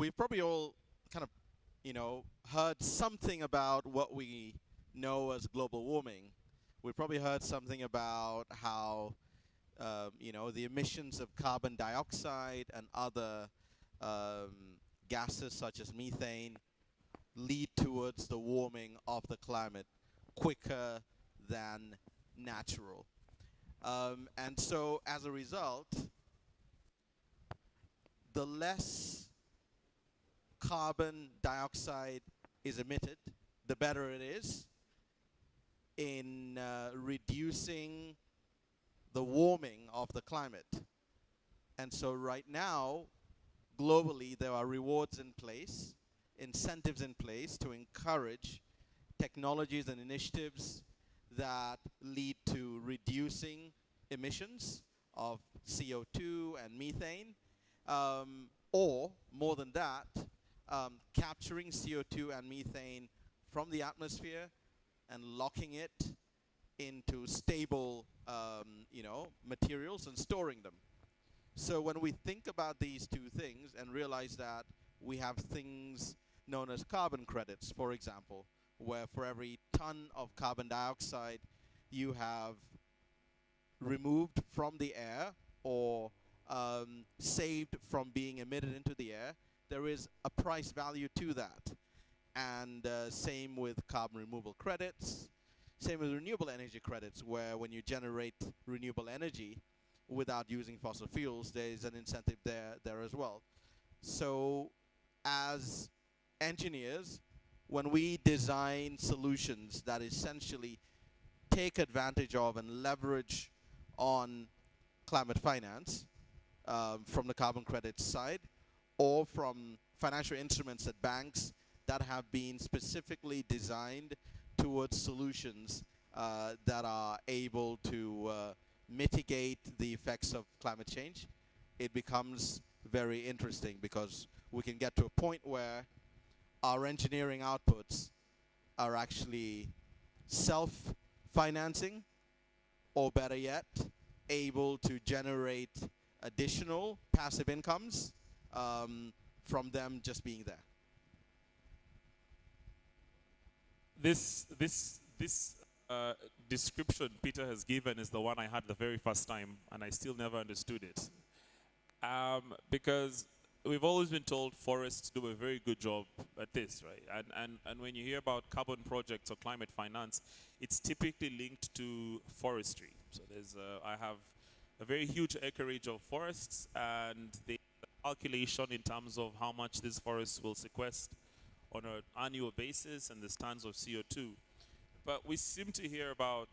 we've probably all kind of, heard something about what we know as global warming. We've probably heard something about how, the emissions of carbon dioxide and other gases such as methane lead towards the warming of the climate quicker than natural. And so as a result, the less carbon dioxide is emitted, the better it is in reducing the warming of the climate. And so right now, globally, there are rewards in place, incentives in place to encourage technologies and initiatives that lead to reducing emissions of CO2 and methane, or more than that, capturing CO2 and methane from the atmosphere and locking it into stable, materials and storing them. So when we think about these two things and realize that we have things known as carbon credits, for example, where for every ton of carbon dioxide you have removed from the air or saved from being emitted into the air, there is a price value to that. And same with carbon removal credits, same with renewable energy credits, where when you generate renewable energy without using fossil fuels, there's an incentive there as well. So as engineers, when we design solutions that essentially take advantage of and leverage on climate finance, from the carbon credits side, or from financial instruments at banks that have been specifically designed towards solutions that are able to mitigate the effects of climate change, it becomes very interesting because we can get to a point where our engineering outputs are actually self-financing, or better yet, able to generate additional passive incomes from them just being there. This description Peter has given is the one I had the very first time, and I still never understood it. Because we've always been told forests do a very good job at this, right? And when you hear about carbon projects or climate finance, it's typically linked to forestry. So I have a very huge acreage of forests, and the calculation in terms of how much these forests will sequester on an annual basis and the tons of CO2. But we seem to hear about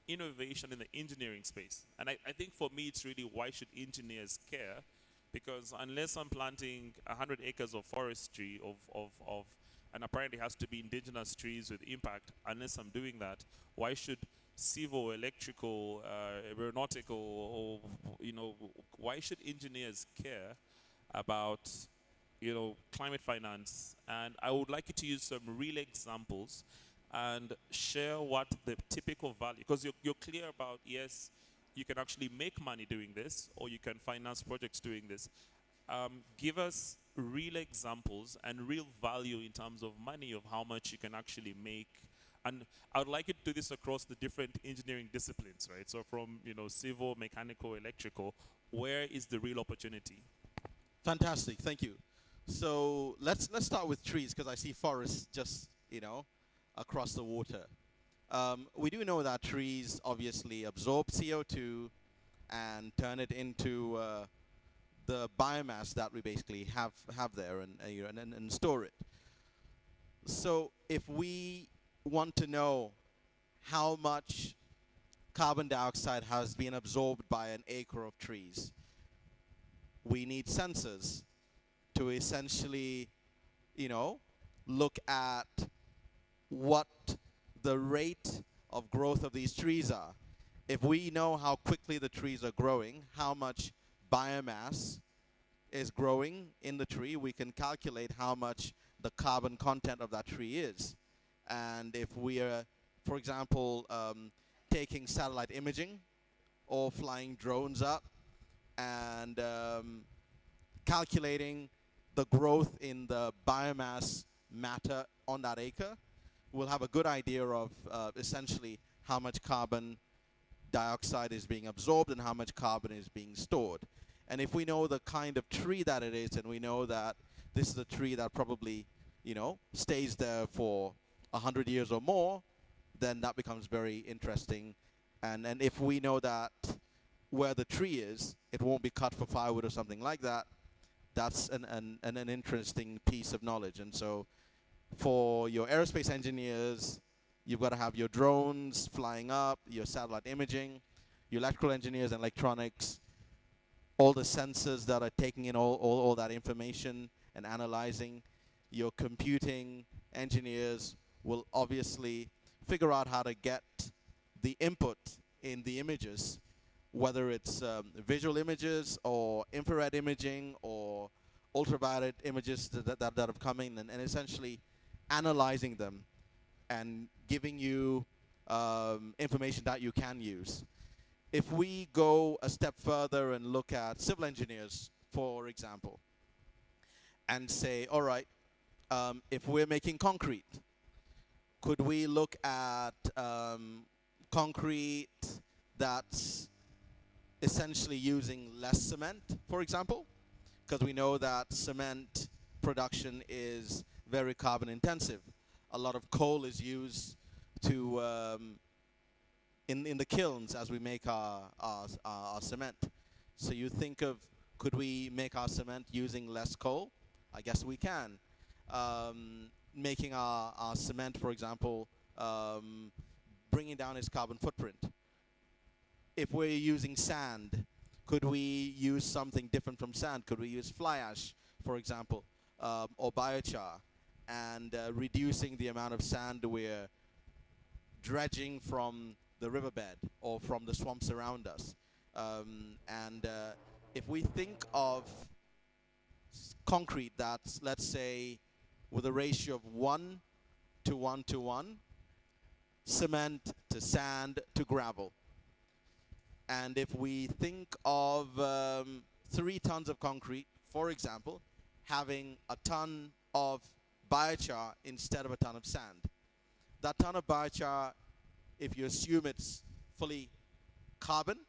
innovation in the engineering space. And I think for me, it's really, why should engineers care? Because unless I'm planting 100 acres of forestry and apparently it has to be indigenous trees with impact, unless I'm doing that, why should civil, electrical, aeronautical, or, why should engineers care about, climate finance? And I would like you to use some real examples and share what the typical value, because you're clear about, yes, you can actually make money doing this, or you can finance projects doing this. Give us real examples and real value in terms of money of how much you can actually make. And I would like you to do this across the different engineering disciplines, right? So from, civil, mechanical, electrical, where is the real opportunity? Fantastic, thank you. So let's start with trees, because I see forests just, across the water. We do know that trees obviously absorb CO2 and turn it into the biomass that we basically have there and store it. So if we want to know how much carbon dioxide has been absorbed by an acre of trees, we need sensors to essentially, look at what the rate of growth of these trees are. If we know how quickly the trees are growing, how much biomass is growing in the tree, we can calculate how much the carbon content of that tree is. And if we are, for example, taking satellite imaging or flying drones up and calculating the growth in the biomass matter on that acre, we'll have a good idea of essentially how much carbon dioxide is being absorbed and how much carbon is being stored. And if we know the kind of tree that it is, and we know that this is a tree that probably, stays there for 100 years or more, then that becomes very interesting. And if we know that where the tree is, it won't be cut for firewood or something like that, that's an interesting piece of knowledge. And so for your aerospace engineers, you've got to have your drones flying up, your satellite imaging, your electrical engineers and electronics, all the sensors that are taking in all that information and analyzing. Your computing engineers will obviously figure out how to get the input in the images, whether it's visual images or infrared imaging or ultraviolet images that have come in, and essentially analyzing them and giving you information that you can use. If we go a step further and look at civil engineers, for example, and say, all right, if we're making concrete, could we look at concrete that's essentially using less cement, for example? Because we know that cement production is very carbon intensive. A lot of coal is used to in the kilns as we make our cement. So you think of, could we make our cement using less coal? I guess we can. Making our cement, for example, bringing down its carbon footprint. If we're using sand, could we use something different from sand? Could we use fly ash, for example, or biochar, and reducing the amount of sand we're dredging from the riverbed or from the swamps around us? If we think of concrete that's, let's say, with a ratio of 1 to 1 to 1, cement to sand to gravel. And if we think of 3 tons of concrete, for example, having a ton of biochar instead of a ton of sand. That ton of biochar, if you assume it's fully carbon,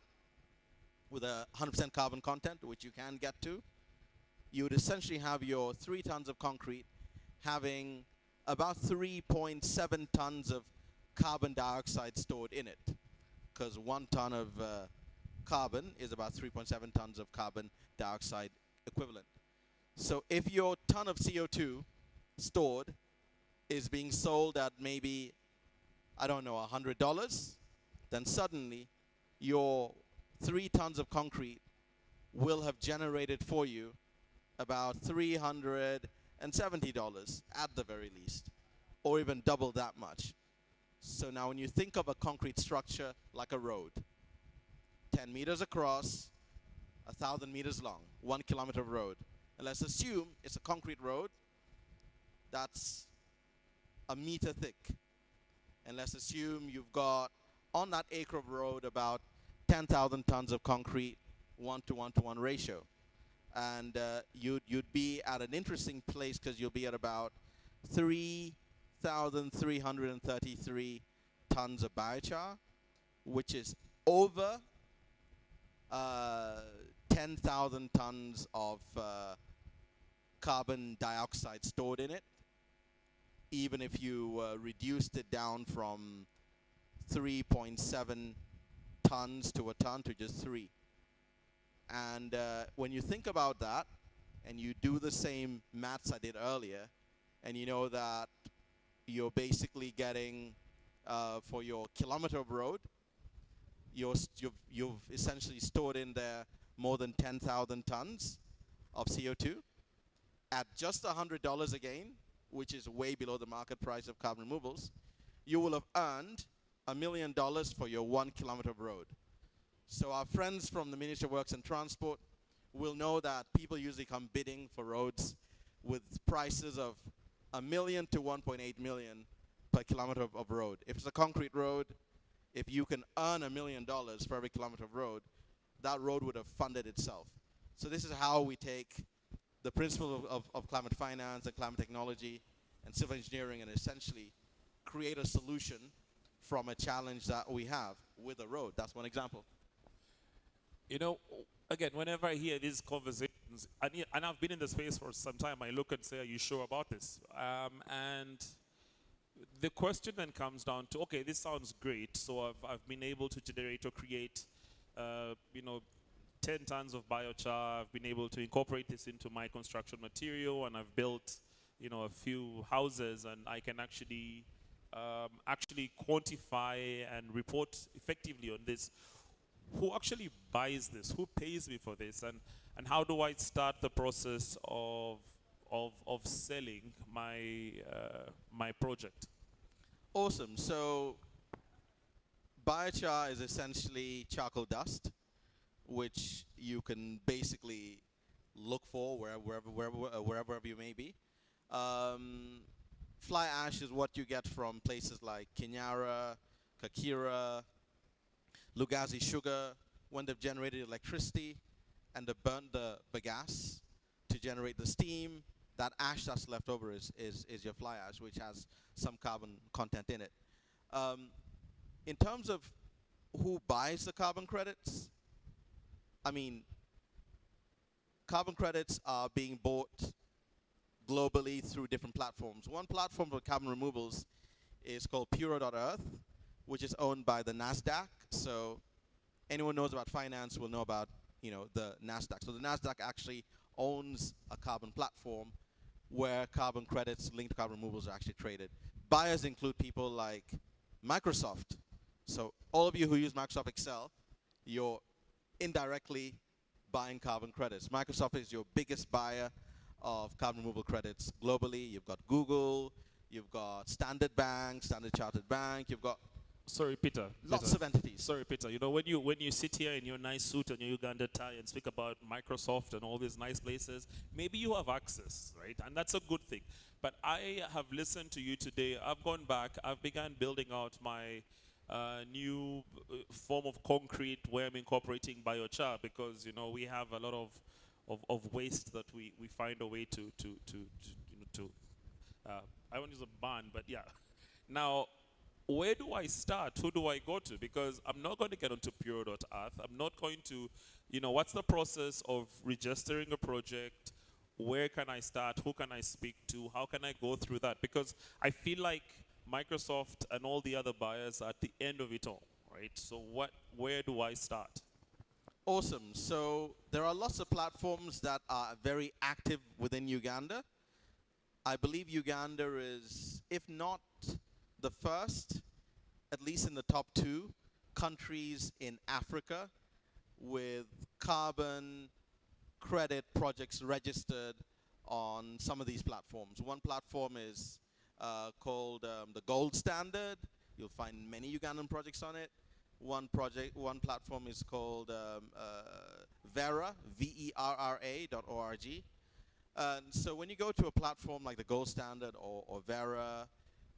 with a 100% carbon content, which you can get to, you would essentially have your 3 tons of concrete having about 3.7 tons of carbon dioxide stored in it, because 1 ton of carbon is about 3.7 tons of carbon dioxide equivalent. So if your ton of CO2 stored is being sold at maybe, I don't know, $100, then suddenly your 3 tons of concrete will have generated for you about $370 at the very least, or even double that much. So now when you think of a concrete structure like a road, 10 meters across, 1,000 meters long, 1 kilometer of road. And let's assume it's a concrete road that's a meter thick. And let's assume you've got on that acre of road about 10,000 tons of concrete, 1 to 1 to 1 ratio. And you'd be at an interesting place, because you'll be at about 3,333 tons of biochar, which is over 10,000 tons of carbon dioxide stored in it, even if you reduced it down from 3.7 tons to a ton to just 3. And when you think about that, and you do the same maths I did earlier, and you know that you're basically getting, for your kilometer of road, you've essentially stored in there more than 10,000 tons of CO2 at just $100 again, which is way below the market price of carbon removals. You will have earned $1 million for your 1 kilometer of road. So our friends from the Ministry of Works and Transport will know that people usually come bidding for roads with prices of $1 million to $1.8 million per kilometer of road. If it's a concrete road, if you can earn $1 million for every kilometer of road, that road would have funded itself. So this is how we take the principle of climate finance and climate technology and civil engineering, and essentially create a solution from a challenge that we have with a road. That's one example. You know, again, whenever I hear these conversations, and I've been in the space for some time, I look and say, are you sure about this? And the question then comes down to, okay, this sounds great. So I've been able to generate or create, 10 tons of biochar. I've been able to incorporate this into my construction material, and I've built, a few houses, and I can actually quantify and report effectively on this. Who actually buys this? Who pays me for this? And how do I start the process of selling my project? Awesome. So biochar is essentially charcoal dust, which you can basically look for wherever you may be. Fly ash is what you get from places like Kinyara, Kakira, Lugazi Sugar, when they've generated electricity and they've burned the gas to generate the steam. That ash that's left over is your fly ash, which has some carbon content in it. In terms of who buys the carbon credits, I mean, carbon credits are being bought globally through different platforms. One platform for carbon removals is called Puro.earth, which is owned by the NASDAQ. So anyone who knows about finance will know about, the NASDAQ. So the NASDAQ actually owns a carbon platform where carbon credits linked to carbon removals are actually traded. Buyers include people like Microsoft. So all of you who use Microsoft Excel, you're indirectly buying carbon credits. Microsoft is your biggest buyer of carbon removal credits globally. You've got Google, you've got Standard Bank, Standard Chartered Bank, you've got Sorry, Peter. lots of entities. Sorry, Peter. When you sit here in your nice suit and your Uganda tie and speak about Microsoft and all these nice places, maybe you have access, right? And that's a good thing. But I have listened to you today. I've gone back. I've begun building out my new form of concrete where I'm incorporating biochar because we have a lot of waste that we find a way to I won't use a ban, but yeah. Now, where do I start? Who do I go to? Because I'm not going to get onto Puro.earth. I'm not going to, what's the process of registering a project? Where can I start? Who can I speak to? How can I go through that? Because I feel like Microsoft and all the other buyers are at the end of it all, right? So where do I start? Awesome. So there are lots of platforms that are very active within Uganda. I believe Uganda is, if not the first, at least in the top 2 countries in Africa with carbon credit projects registered on some of these platforms. One platform is called the Gold Standard. You'll find many Ugandan projects on it. One platform is called Verra, VERRA.org. And so when you go to a platform like the Gold Standard or Verra,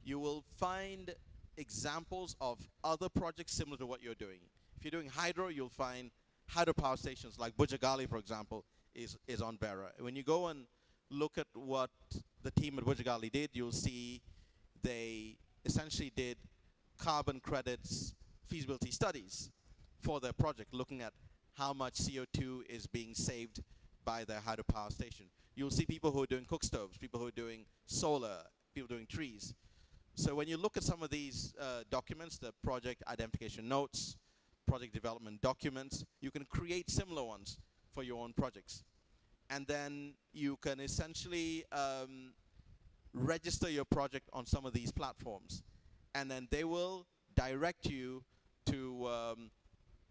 you will find examples of other projects similar to what you're doing. If you're doing hydro, you'll find hydropower stations like Bujagali, for example, is on Verra. When you go and look at what the team at Bujagali did, you'll see they essentially did carbon credits feasibility studies for their project, looking at how much CO2 is being saved by their hydropower station. You'll see people who are doing cook stoves, people who are doing solar, people doing trees. So when you look at some of these documents, the project identification notes, project development documents, you can create similar ones for your own projects. And then you can essentially register your project on some of these platforms. And then they will direct you to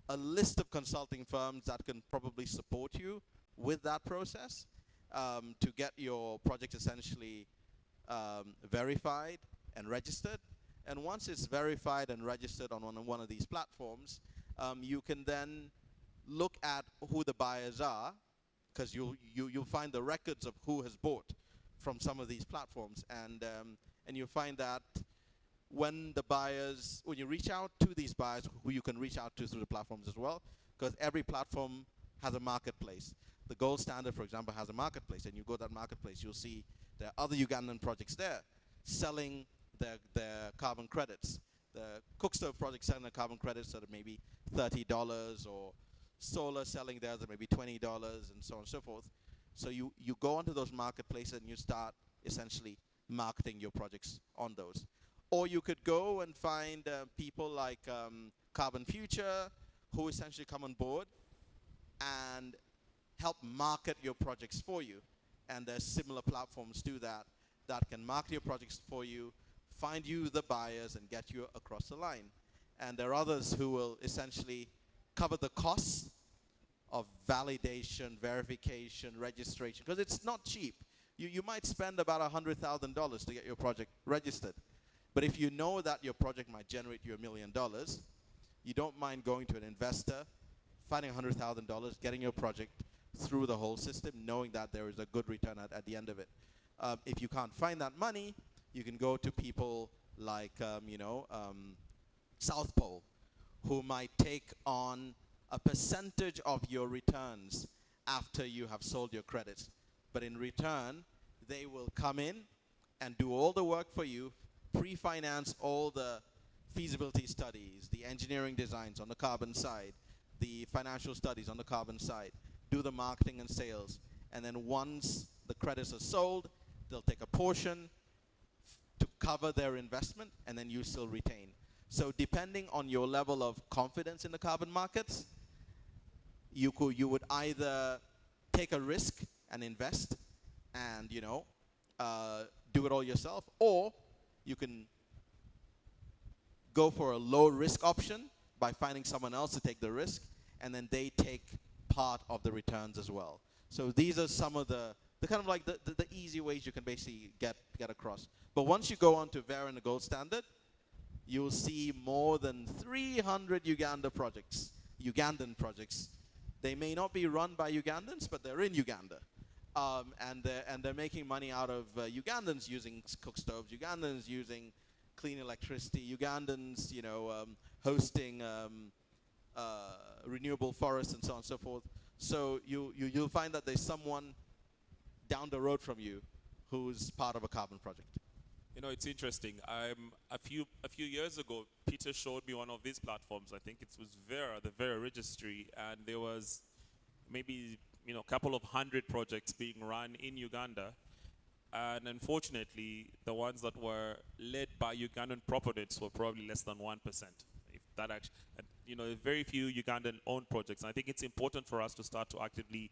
a list of consulting firms that can probably support you with that process to get your project essentially verified and registered. And once it's verified and registered on one of these platforms, you can then look at who the buyers are, because you'll find the records of who has bought from some of these platforms, and you'll find that when you reach out to these buyers, who you can reach out to through the platforms as well, because every platform has a marketplace. The Gold Standard, for example, has a marketplace, and you go to that marketplace, you'll see there are other Ugandan projects there selling their carbon credits. The Cookstove project selling their carbon credits at maybe $30, or solar selling theirs at maybe $20, and so on and so forth. So you go onto those marketplaces and you start essentially marketing your projects on those. Or you could go and find people like Carbon Future, who essentially come on board and help market your projects for you. And there's similar platforms to that can market your projects for you, find you the buyers, and get you across the line. And there are others who will essentially cover the costs of validation, verification, registration, because it's not cheap. You might spend about $100,000 to get your project registered. But if you know that your project might generate you $1 million, you don't mind going to an investor, finding $100,000, getting your project through the whole system, knowing that there is a good return at the end of it. If you can't find that money, you can go to people like, South Pole, who might take on a percentage of your returns after you have sold your credits. But in return, they will come in and do all the work for you, pre-finance all the feasibility studies, the engineering designs on the carbon side, the financial studies on the carbon side, do the marketing and sales. And then once the credits are sold, they'll take a portion to cover their investment, and then you still retain. So depending on your level of confidence in the carbon markets, you would either take a risk and invest and do it all yourself, or you can go for a low risk option by finding someone else to take the risk, and then they take part of the returns as well. So these are some of the kind of like the easy ways you can basically get across. But once you go on to Verra and the Gold Standard, you'll see more than 300 Ugandan projects. They may not be run by Ugandans, but they're in Uganda. And they're making money out of Ugandans using cook stoves, Ugandans using clean electricity, Ugandans, hosting renewable forests and so on and so forth. So you'll find that there's someone down the road from you who's part of a carbon project. It's interesting. A few years ago, Peter showed me one of these platforms. I think it was Verra, the Verra registry, and there was maybe a couple of hundred projects being run in Uganda. And unfortunately, the ones that were led by Ugandan proponents were probably less than 1%. If that actually, very few Ugandan-owned projects. And I think it's important for us to start to actively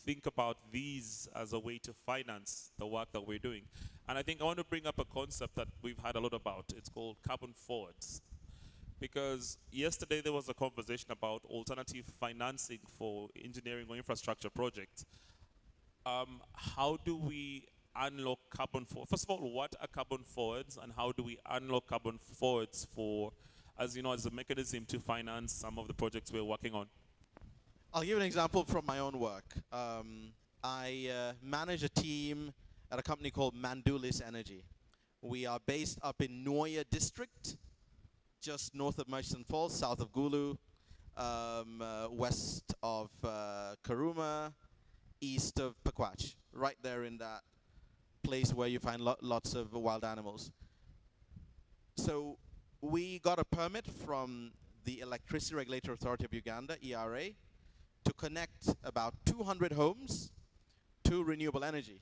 think about these as a way to finance the work that we're doing. And I think I want to bring up a concept that we've had a lot about. It's called carbon forwards. Because yesterday there was a conversation about alternative financing for engineering or infrastructure projects. How do we unlock carbon forwards? First of all, what are carbon forwards, and how do we unlock carbon forwards for, as a mechanism to finance some of the projects we're working on? I'll give an example from my own work. I manage a team at a company called Mandulis Energy. We are based up in Noya district, just north of Murchison Falls, south of Gulu, west of Karuma, east of Pakwach, right there in that place where you find lots of wild animals. So we got a permit from the Electricity Regulatory Authority of Uganda, ERA, to connect about 200 homes to renewable energy.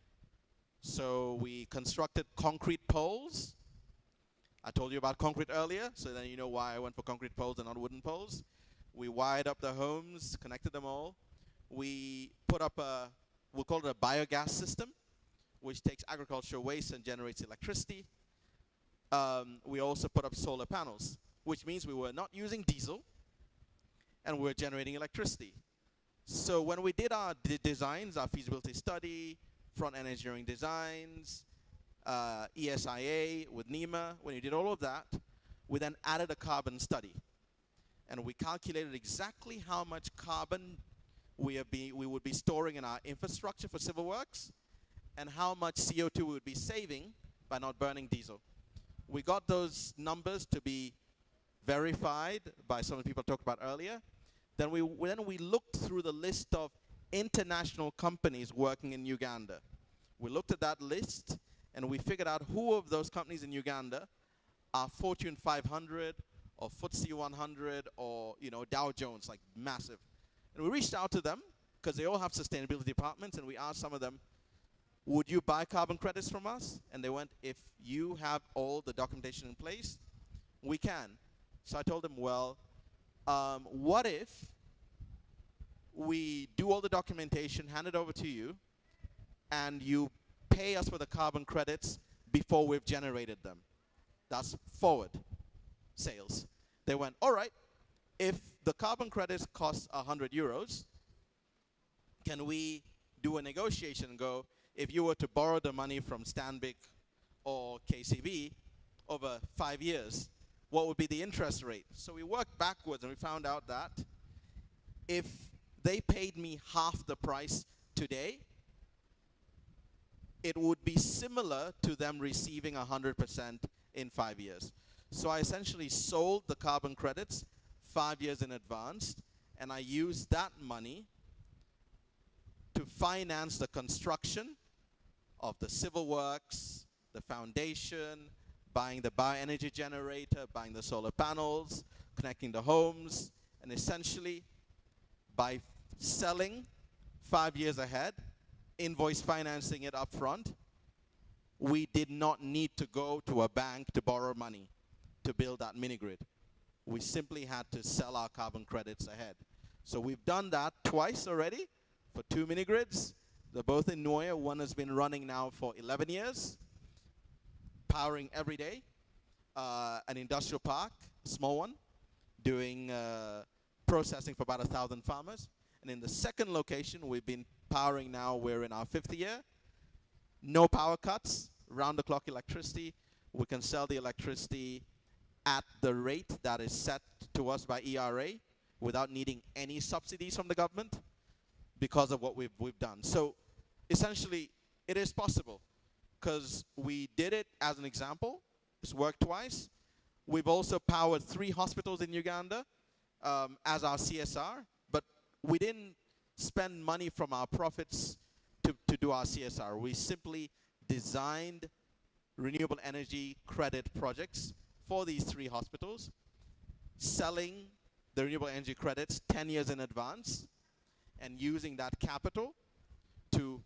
So we constructed concrete poles. I told you about concrete earlier, so then you know why I went for concrete poles and not wooden poles. We wired up the homes, connected them all. We put up we'll call it a biogas system, which takes agricultural waste and generates electricity. We also put up solar panels, which means we were not using diesel, and we were generating electricity. So when we did our designs, our feasibility study, front-end engineering designs, ESIA with NEMA, when we did all of that, we then added a carbon study. And we calculated exactly how much carbon we would be storing in our infrastructure for civil works, and how much CO2 we would be saving by not burning diesel. We got those numbers to be verified by some of the people I talked about earlier. Then we looked through the list of international companies working in Uganda. We looked at that list and we figured out who of those companies in Uganda are Fortune 500 or FTSE 100 or Dow Jones, like massive. And we reached out to them because they all have sustainability departments, and we asked some of them, would you buy carbon credits from us? And they went, if you have all the documentation in place, we can. So I told them, well, what if we do all the documentation, hand it over to you, and you pay us for the carbon credits before we've generated them? That's forward sales. They went, all right, if the carbon credits cost 100 euros, can we do a negotiation and go, if you were to borrow the money from Stanbic or KCB over 5 years, what would be the interest rate? So we worked backwards and we found out that if they paid me half the price today, it would be similar to them receiving 100% in 5 years. So I essentially sold the carbon credits 5 years in advance, and I used that money to finance the construction of the civil works, the foundation, buying the bioenergy generator, buying the solar panels, connecting the homes, and essentially by selling 5 years ahead, invoice financing it up front, we did not need to go to a bank to borrow money to build that mini grid. We simply had to sell our carbon credits ahead. So we've done that twice already for 2 mini grids. They're both in Nwoya. One has been running now for 11 years, powering every day. An industrial park, a small one, doing processing for about 1,000 farmers. And in the second location, we've been powering now, we're in our 5th year. No power cuts, round-the-clock electricity. We can sell the electricity at the rate that is set to us by ERA without needing any subsidies from the government because of what we've done. So essentially, it is possible because we did it as an example. It's worked twice. We've also powered 3 hospitals in Uganda as our CSR, but we didn't spend money from our profits to do our CSR. We simply designed renewable energy credit projects for these 3 hospitals, selling the renewable energy credits 10 years in advance, and using that capital to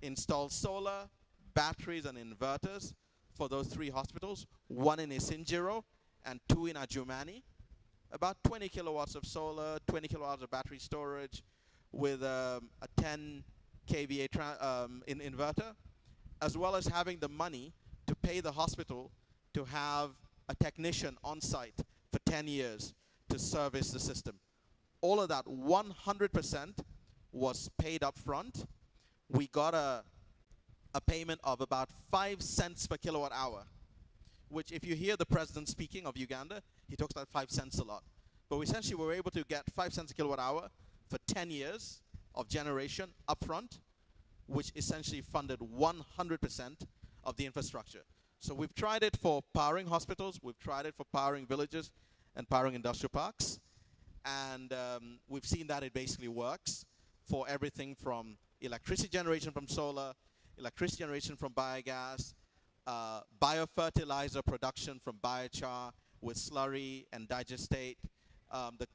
install solar, batteries, and inverters for those 3 hospitals, 1 in Isinjiro and 2 in Adjumani. About 20 kilowatts of solar, 20 kilowatts of battery storage with a 10 kVA inverter, as well as having the money to pay the hospital to have a technician on site for 10 years to service the system. All of that 100% was paid up front. We got a payment of about 5 cents per kilowatt hour, which if you hear the president speaking of Uganda, he talks about 5 cents a lot. But we essentially were able to get 5 cents a kilowatt hour for 10 years of generation up front, which essentially funded 100% of the infrastructure. So we've tried it for powering hospitals, we've tried it for powering villages and powering industrial parks, and we've seen that it basically works for everything from electricity generation from solar, electricity generation from biogas, biofertilizer production from biochar with slurry and digestate, the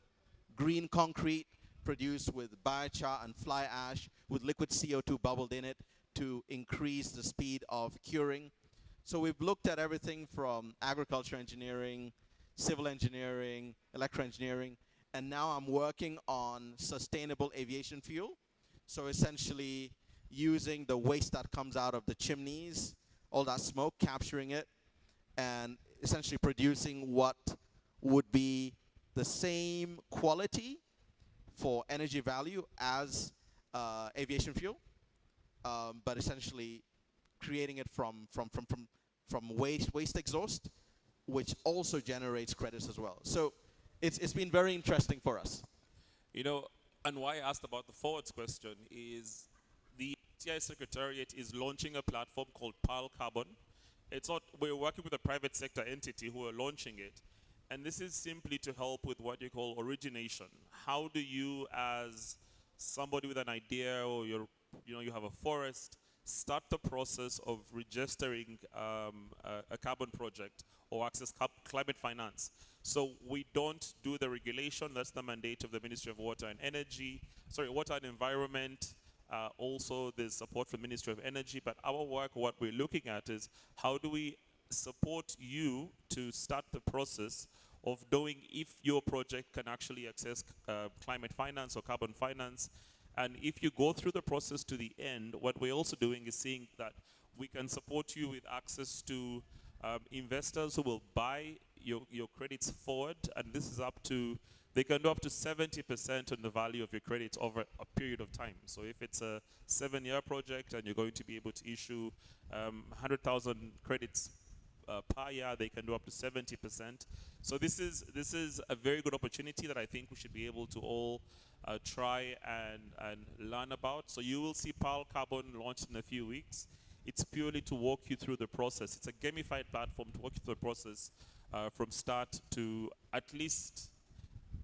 green concrete produced with biochar and fly ash with liquid CO2 bubbled in it to increase the speed of curing. So we've looked at everything from agriculture engineering, civil engineering, electroengineering, and now I'm working on sustainable aviation fuel. So essentially using the waste that comes out of the chimneys, all that smoke, capturing it, and essentially producing what would be the same quality for energy value as aviation fuel, but essentially creating it from waste exhaust, which also generates credits as well. So it's been very interesting for us. You know, and why I asked about the forwards question is the TI Secretariat is launching a platform called Pearl Carbon. It's not, we're working with a private sector entity who are launching it. And this is simply to help with what you call origination. How do you as somebody with an idea, or you have a forest, start the process of registering a carbon project or access climate finance. So we don't do the regulation. That's the mandate of the Ministry of Water and Energy. Sorry, Water and Environment. Also, there's support from the Ministry of Energy. But our work, what we're looking at is how do we support you to start the process of knowing if your project can actually access climate finance or carbon finance. And if you go through the process to the end, what we're also doing is seeing that we can support you with access to investors who will buy your credits forward. And this is they can do up to 70% on the value of your credits over a period of time. So if it's a 7-year project and you're going to be able to issue 100,000 credits per year, they can do up to 70%. So this is a very good opportunity that I think we should be able to all try and learn about. So you will see Pearl Carbon launched in a few weeks. It's purely to walk you through the process. It's a gamified platform to walk you through the process from start to at least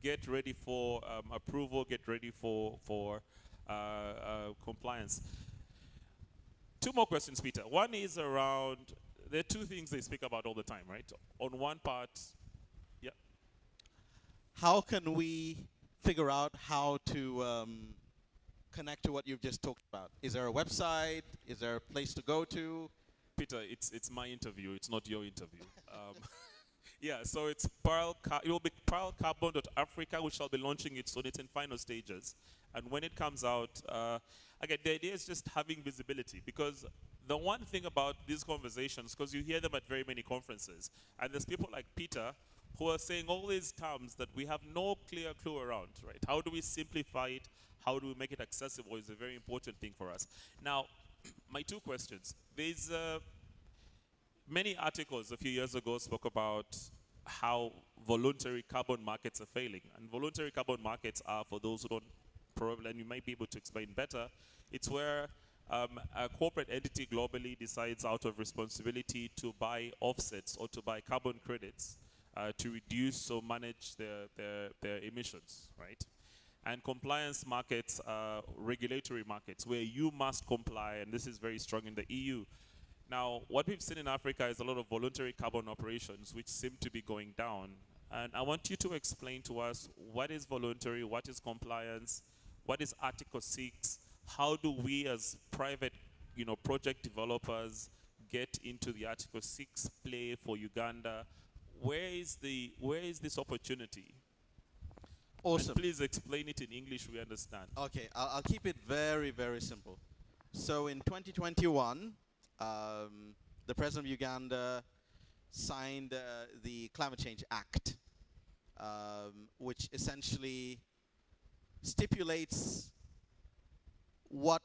get ready for approval, get ready for compliance. 2 more questions, Peter. One is around, there are 2 things they speak about all the time, right? On one part, yeah. How can we figure out how to connect to what you've just talked about? Is there a website? Is there a place to go to? Peter, it's my interview. It's not your interview. Yeah, so it will be pearlcarbon.africa, which shall be launching it soon. It's in final stages. And when it comes out, again, the idea is just having visibility, because the one thing about these conversations, because you hear them at very many conferences, and there's people like Peter who are saying all these terms that we have no clear clue around, right? How do we simplify it? How do we make it accessible is a very important thing for us. Now, my 2 questions. There's many articles a few years ago spoke about how voluntary carbon markets are failing. And voluntary carbon markets are, for those who don't probably, and you might be able to explain better, it's where a corporate entity globally decides out of responsibility to buy offsets or to buy carbon credits to reduce or manage their emissions, right? And compliance markets are regulatory markets where you must comply, and this is very strong in the EU. Now, what we've seen in Africa is a lot of voluntary carbon operations which seem to be going down. And I want you to explain to us what is voluntary, what is compliance, what is Article 6, how do we as private project developers get into the Article 6 play for Uganda? Where is this opportunity? Awesome. And please explain it in English we understand. Okay, I'll keep it very, very simple. So in 2021, the President of Uganda signed the Climate Change Act, which essentially stipulates what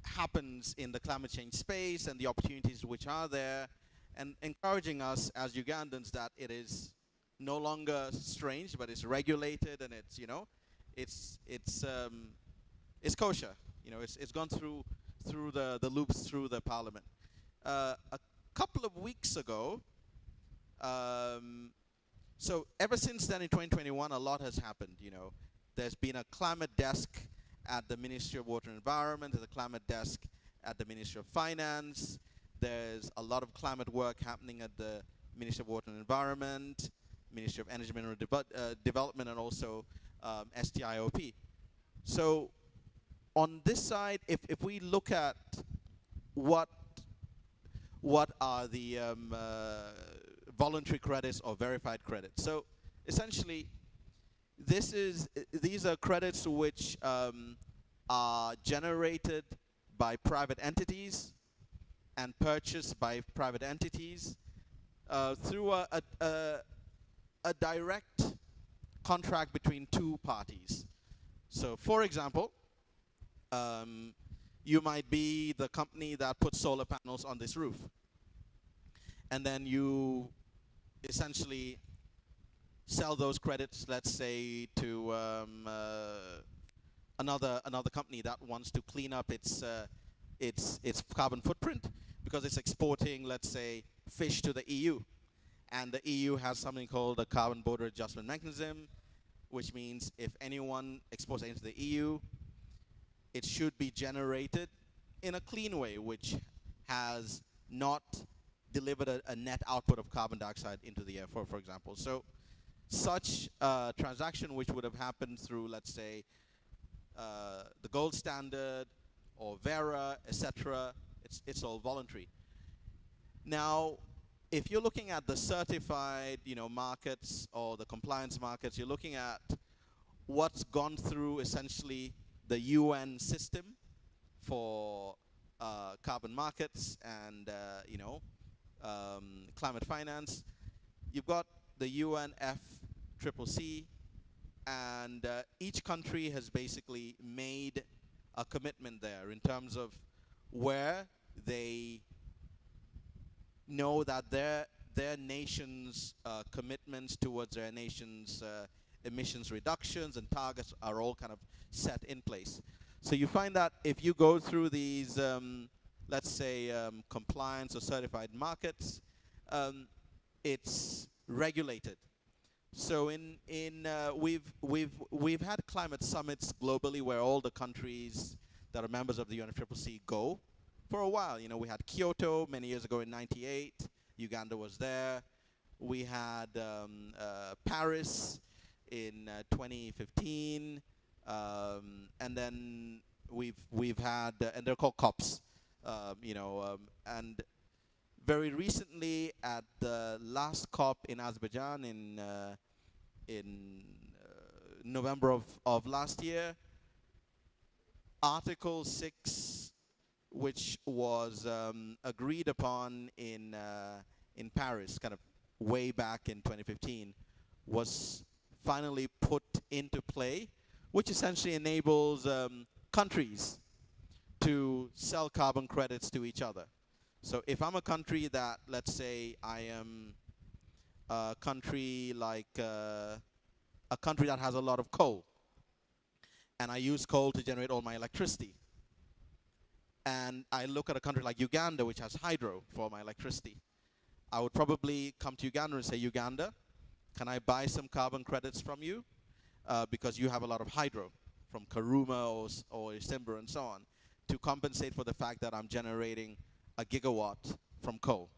happens in the climate change space and the opportunities which are there, and encouraging us as Ugandans that it is no longer strange, but it's regulated, and it's kosher. It's gone through the loops through the parliament. A couple of weeks ago, so ever since then in 2021, a lot has happened. There's been a climate desk at the Ministry of Water and Environment. There's a climate desk at the Ministry of Finance. There's a lot of climate work happening at the Ministry of Water and Environment, Ministry of Energy and Mineral Development, and also STIOP. So on this side, if we look at what are the voluntary credits or verified credits, so essentially these are credits which are generated by private entities and purchased by private entities through a direct contract between 2 parties. So for example, you might be the company that puts solar panels on this roof, and then you essentially sell those credits, let's say, to another company that wants to clean up its carbon footprint because it's exporting, let's say, fish to the EU. And the EU has something called the Carbon Border Adjustment Mechanism, which means if anyone exports into the EU, it should be generated in a clean way, which has not delivered a net output of carbon dioxide into the air, for example. So such a transaction which would have happened through, let's say, the gold standard or Verra, etc., it's all voluntary. Now, if you're looking at the certified, markets or the compliance markets, you're looking at what's gone through essentially the UN system for carbon markets and climate finance. You've got the UNFCCC, and each country has basically made a commitment there in terms of where they know that their nation's commitments towards their nation's emissions reductions and targets are all kind of set in place. So you find that if you go through these, let's say, compliance or certified markets, it's regulated. So we've had climate summits globally where all the countries that are members of the UNFCCC go. For a while, we had Kyoto many years ago in '98. Uganda was there. We had Paris in 2015, and then we've had, and they're called COPs, and very recently at the last COP in Azerbaijan in November of last year, Article 6, which was agreed upon in Paris, kind of way back in 2015, was finally put into play, which essentially enables countries to sell carbon credits to each other. So if I'm a country that, let's say I am a country like a country that has a lot of coal, and I use coal to generate all my electricity, and I look at a country like Uganda, which has hydro for my electricity, I would probably come to Uganda and say, Uganda, can I buy some carbon credits from you? Because you have a lot of hydro from Karuma or Isimba and so on, to compensate for the fact that I'm generating a gigawatt from coal.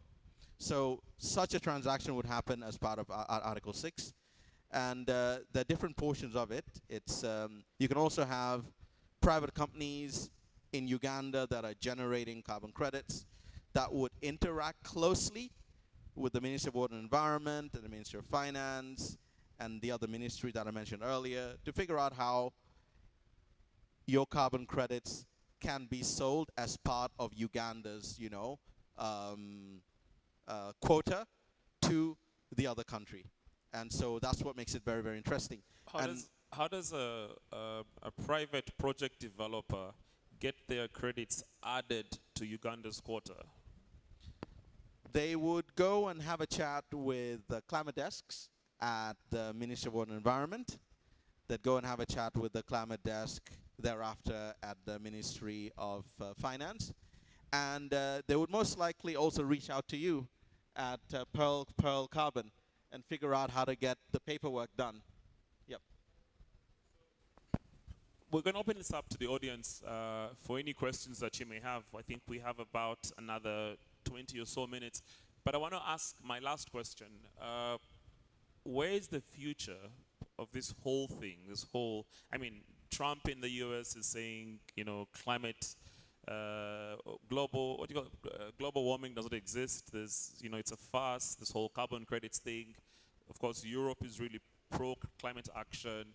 So such a transaction would happen as part of Article 6. And there are different portions of it. It's you can also have private companies in Uganda that are generating carbon credits that would interact closely with the Ministry of Water and Environment and the Ministry of Finance and the other ministry that I mentioned earlier to figure out how your carbon credits can be sold as part of Uganda's, quota to the other country. And so that's what makes it very, very interesting. How does a private project developer get their credits added to Uganda's quota? They would go and have a chat with the climate desks at the Ministry of Water and Environment. They'd go and have a chat with the climate desk thereafter at the Ministry of Finance. And they would most likely also reach out to you at Pearl Carbon and figure out how to get the paperwork done. Yep. We're going to open this up to the audience for any questions that you may have. I think we have about another 20 or so minutes. But I want to ask my last question. Where is the future of this whole thing? Trump in the US is saying, climate, global warming doesn't exist. There's, it's a farce, this whole carbon credits thing. Of course, Europe is really pro climate action.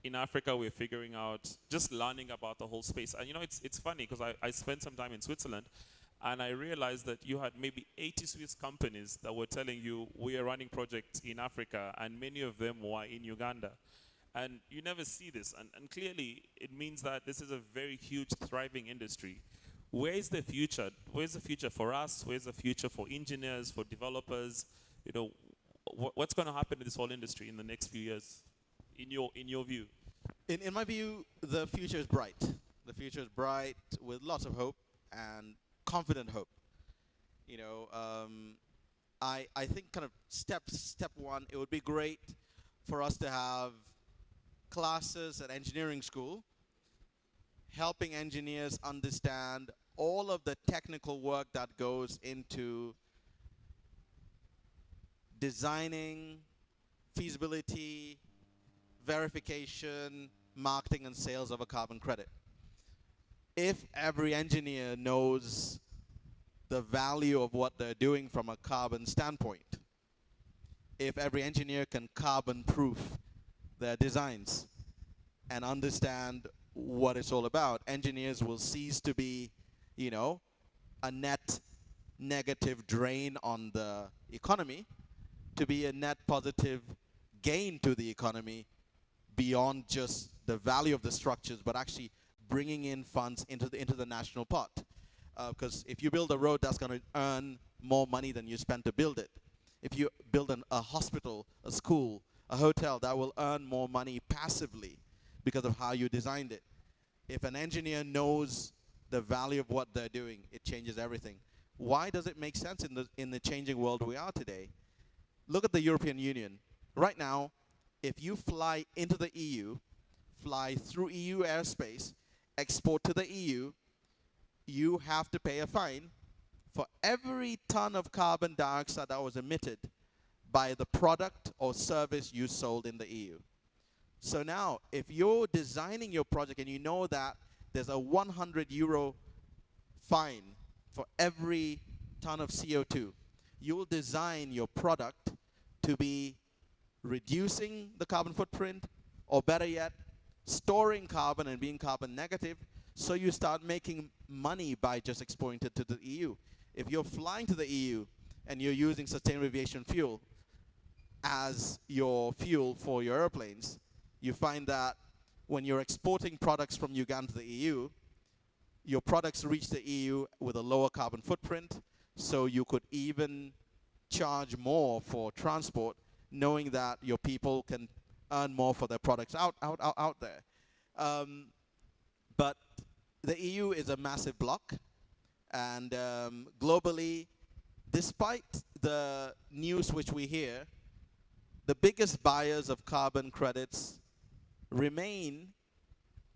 In Africa, we're figuring out, just learning about the whole space. And it's funny because I spent some time in Switzerland, and I realized that you had maybe 80 Swiss companies that were telling you, we are running projects in Africa, and many of them were in Uganda. And you never see this. And clearly, it means that this is a very huge, thriving industry. Where is the future? Where's the future for us? Where's the future for engineers, for developers? What's going to happen to this whole industry in the next few years, in your view? In my view, the future is bright. The future is bright with lots of hope and confident hope. I think kind of step one, it would be great for us to have classes at engineering school helping engineers understand all of the technical work that goes into designing, feasibility, verification, marketing, and sales of a carbon credit. If every engineer knows the value of what they're doing from a carbon standpoint, if every engineer can carbon proof their designs and understand what it's all about, engineers will cease to be, you know, a net negative drain on the economy to be a net positive gain to the economy beyond just the value of the structures, but actually bringing in funds into the national pot. Because if you build a road, that's going to earn more money than you spent to build it. If you build a hospital, a school, a hotel, that will earn more money passively because of how you designed it. If an engineer knows the value of what they're doing, it changes everything. Why does it make sense in the changing world we are today? Look at the European Union. Right now, if you fly into the EU, fly through EU airspace, export to the EU, you have to pay a fine for every ton of carbon dioxide that was emitted by the product or service you sold in the EU. So now, if you're designing your project and you know that there's a €100 fine for every ton of CO2, you'll design your product to be reducing the carbon footprint, or better yet, storing carbon and being carbon negative, so you start making money by just exporting it to the EU. If you're flying to the EU and you're using sustainable aviation fuel as your fuel for your airplanes, you find that when you're exporting products from Uganda to the EU, your products reach the EU with a lower carbon footprint, so you could even charge more for transport, knowing that your people can earn more for their products out there. But the EU is a massive bloc, and globally, despite the news which we hear, the biggest buyers of carbon credits remain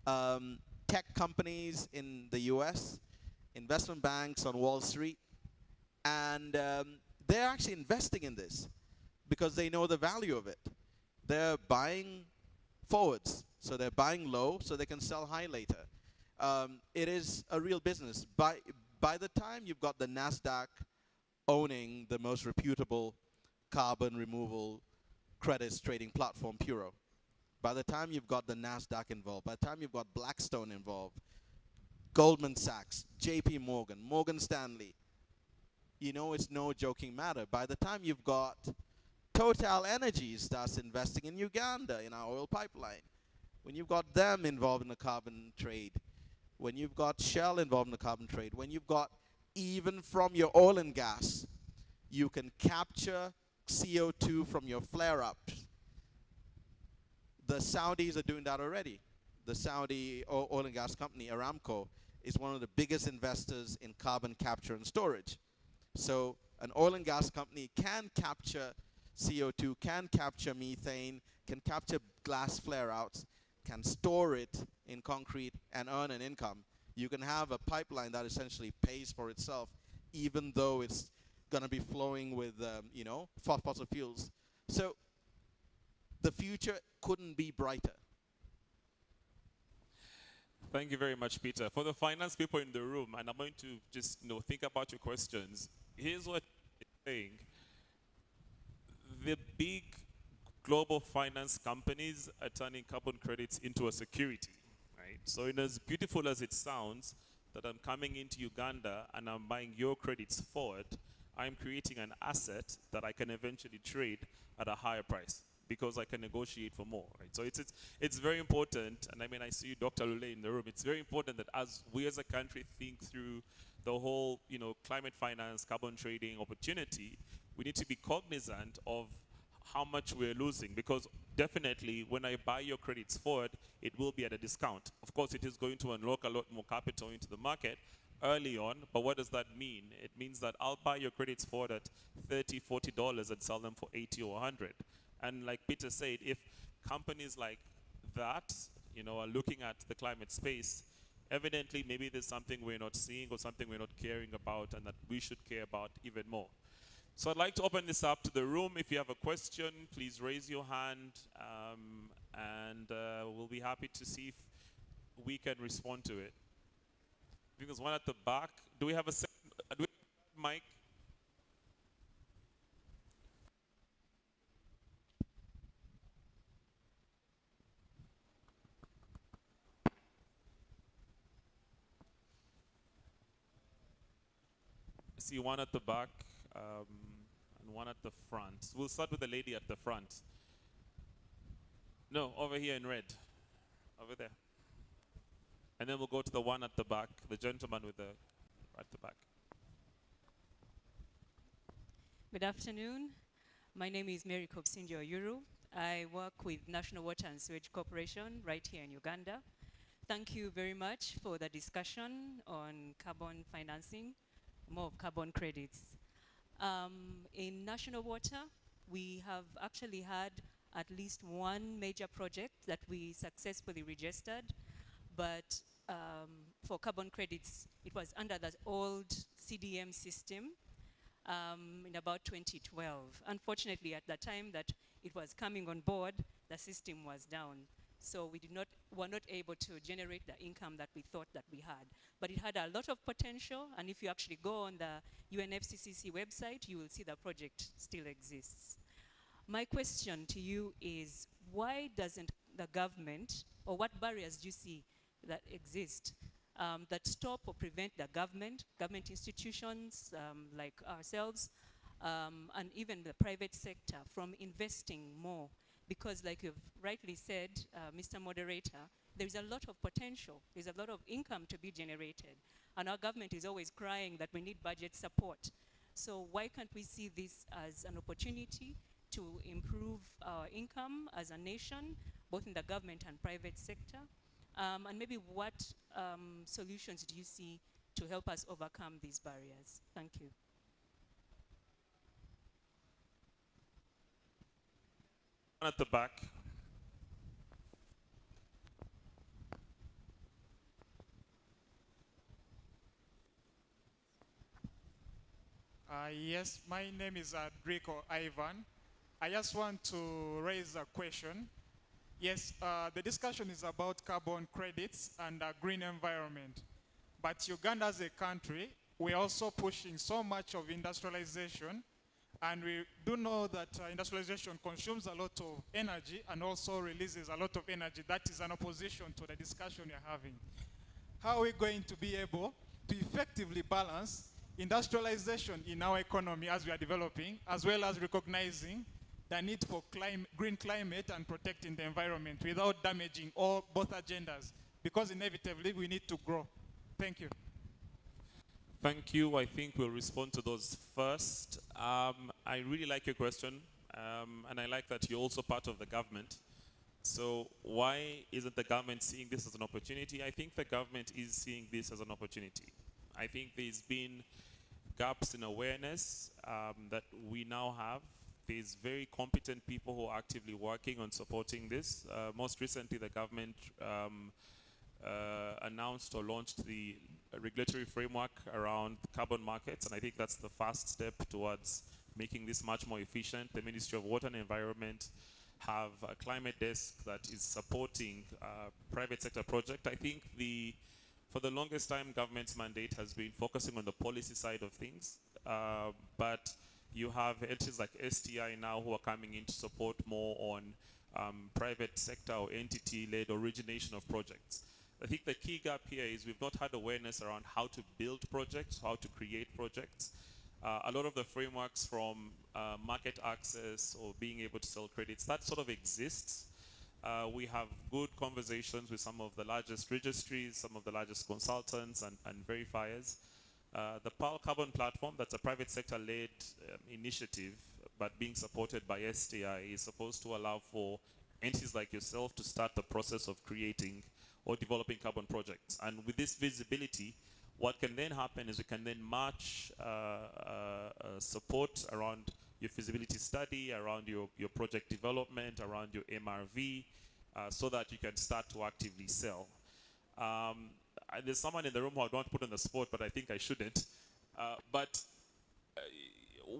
tech companies in the US, investment banks on Wall Street, and they're actually investing in this because they know the value of it. They're buying forwards, so they're buying low so they can sell high later. It is a real business. By the time you've got the NASDAQ owning the most reputable carbon removal credits trading platform, Puro, by the time you've got the NASDAQ involved, by the time you've got Blackstone involved, Goldman Sachs, JP Morgan, Morgan Stanley, you know it's no joking matter. By the time you've got Total Energies that's investing in Uganda in our oil pipeline, when you've got them involved in the carbon trade, when you've got Shell involved in the carbon trade, when you've got, even from your oil and gas, you can capture CO2 from your flare-ups. The Saudis are doing that already. The Saudi oil and gas company, Aramco, is one of the biggest investors in carbon capture and storage. So an oil and gas company can capture CO2, can capture methane, can capture glass flare-outs, can store it in concrete and earn an income. You can have a pipeline that essentially pays for itself, even though it's going to be flowing with, fossil fuels. So the future couldn't be brighter. Thank you very much, Peter. For the finance people in the room, and I'm going to just think about your questions. Here's what it's saying. The big global finance companies are turning carbon credits into a security, right? So in as beautiful as it sounds, that I'm coming into Uganda and I'm buying your credits forward, I'm creating an asset that I can eventually trade at a higher price because I can negotiate for more, right? So it's very important, and I mean, I see Dr. Lule in the room. It's very important that as we as a country think through the whole, climate finance, carbon trading opportunity, we need to be cognizant of how much we're losing, because definitely when I buy your credits forward, it will be at a discount. Of course, it is going to unlock a lot more capital into the market early on, but what does that mean? It means that I'll buy your credits forward at $30, $40 and sell them for 80 or 100. And like Peter said, if companies like that, are looking at the climate space, Evidently, maybe there's something we're not seeing or something we're not caring about and that we should care about even more. So I'd like to open this up to the room. If you have a question, please raise your hand, and we'll be happy to see if we can respond to it. I think there's one at the back. Do we have a second? Do we have a mic? I see one at the back and one at the front. We'll start with the lady at the front. No, over here in red. Over there. And then we'll go to the one at the back, the gentleman with the at the back. Good afternoon. My name is Mary Kopsinjo Oyuru. I work with National Water and Sewage Corporation right here in Uganda. Thank you very much for the discussion on carbon financing, more of carbon credits. In National Water, we have actually had at least one major project that we successfully registered, but for carbon credits, it was under the old CDM system in about 2012. Unfortunately, at the time that it was coming on board, the system was down. So we were not able to generate the income that we thought that we had. But it had a lot of potential, and if you actually go on the UNFCCC website, you will see the project still exists. My question to you is, why doesn't the government, or what barriers do you see that exist that stop or prevent the government institutions like ourselves, and even the private sector from investing more? Because like you've rightly said, Mr. Moderator, there's a lot of potential, there's a lot of income to be generated, and our government is always crying that we need budget support. So why can't we see this as an opportunity to improve our income as a nation, both in the government and private sector? And maybe what solutions do you see to help us overcome these barriers? Thank you. At the back. Yes, my name is Draco Ivan. I just want to raise a question. Yes, the discussion is about carbon credits and green environment. But Uganda as a country, we're also pushing so much of industrialization. And we do know that industrialization consumes a lot of energy and also releases a lot of energy. That is an opposition to the discussion we're having. How are we going to be able to effectively balance industrialization in our economy as we are developing, as well as recognizing the need for green climate and protecting the environment without damaging both agendas? Because inevitably we need to grow. Thank you. Thank you. I think we'll respond to those first. I really like your question, and I like that you're also part of the government. So why isn't the government seeing this as an opportunity? I think the government is seeing this as an opportunity. I think there's been gaps in awareness that we now have. There's very competent people who are actively working on supporting this. Most recently, the government announced or launched the regulatory framework around carbon markets, and I think that's the first step towards making this much more efficient. The Ministry of Water and Environment have a climate desk that is supporting private sector project. I think for the longest time, government's mandate has been focusing on the policy side of things, but you have entities like STI now who are coming in to support more on private sector or entity-led origination of projects. I think the key gap here is we've not had awareness around how to build projects, how to create projects. A lot of the frameworks from market access or being able to sell credits, that sort of exists. We have good conversations with some of the largest registries, some of the largest consultants and verifiers. The Pearl Carbon Platform, that's a private sector-led initiative, but being supported by STI, is supposed to allow for entities like yourself to start the process of creating or developing carbon projects. And with this visibility, what can then happen is we can then match support around your feasibility study, around your project development, around your MRV, so that you can start to actively sell. there's someone in the room who I don't put on the spot, but I think I shouldn't. But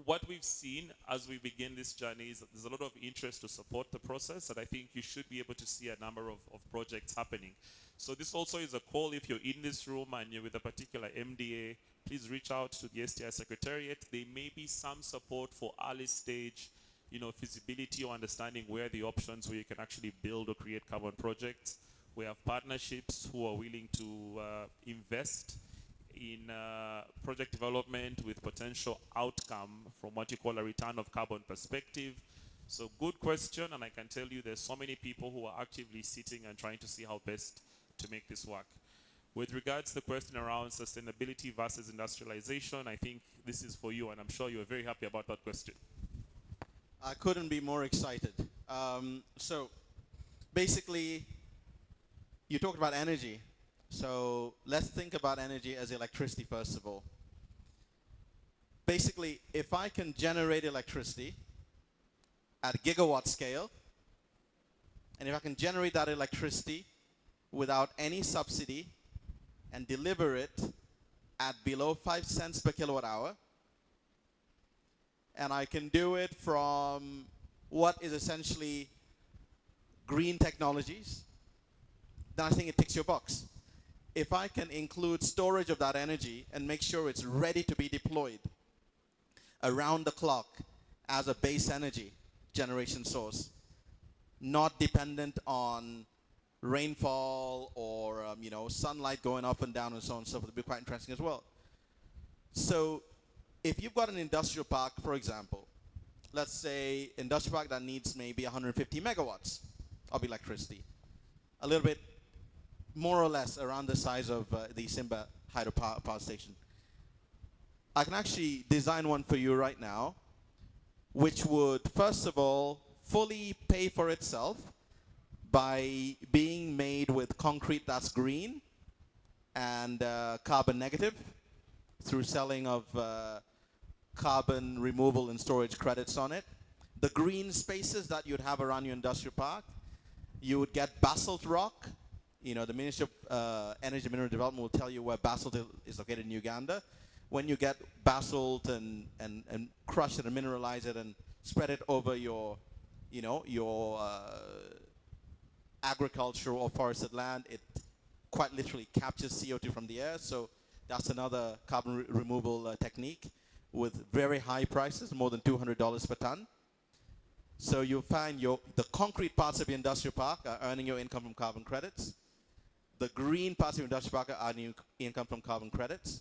what we've seen as we begin this journey is that there's a lot of interest to support the process, and I think you should be able to see a number of projects happening. So this also is a call. If you're in this room and you're with a particular MDA, please reach out to the STI Secretariat. There may be some support for early stage, feasibility or understanding where the options where you can actually build or create carbon projects. We have partnerships who are willing to invest in project development with potential outcome from what you call a return of carbon perspective. So good question, and I can tell you there's so many people who are actively sitting and trying to see how best to make this work. With regards to the question around sustainability versus industrialization, I think this is for you, and I'm sure you're very happy about that question. I couldn't be more excited. So basically, you talked about energy. So let's think about energy as electricity first of all. Basically, if I can generate electricity at gigawatt scale, and if I can generate that electricity without any subsidy and deliver it at below 5 cents per kilowatt hour, and I can do it from what is essentially green technologies, then I think it ticks your box. If I can include storage of that energy and make sure it's ready to be deployed around the clock as a base energy generation source, not dependent on rainfall or sunlight going up and down and so on and so forth, would be quite interesting as well. So if you've got an industrial park, for example, let's say industrial park that needs maybe 150 megawatts of electricity, a little bit more or less around the size of the Simba hydropower station. I can actually design one for you right now, which would, first of all, fully pay for itself by being made with concrete that's green and carbon negative through selling of carbon removal and storage credits on it. The green spaces that you'd have around your industrial park, you would get basalt rock. The Ministry of Energy and Mineral Development will tell you where basalt is located in Uganda. When you get basalt and crush it and mineralize it and spread it over your agricultural or forested land, it quite literally captures CO2 from the air. So that's another carbon removal technique with very high prices, more than $200 per ton. So you'll find the concrete parts of your industrial park are earning your income from carbon credits. The green parts of your industrial park are earning income from carbon credits.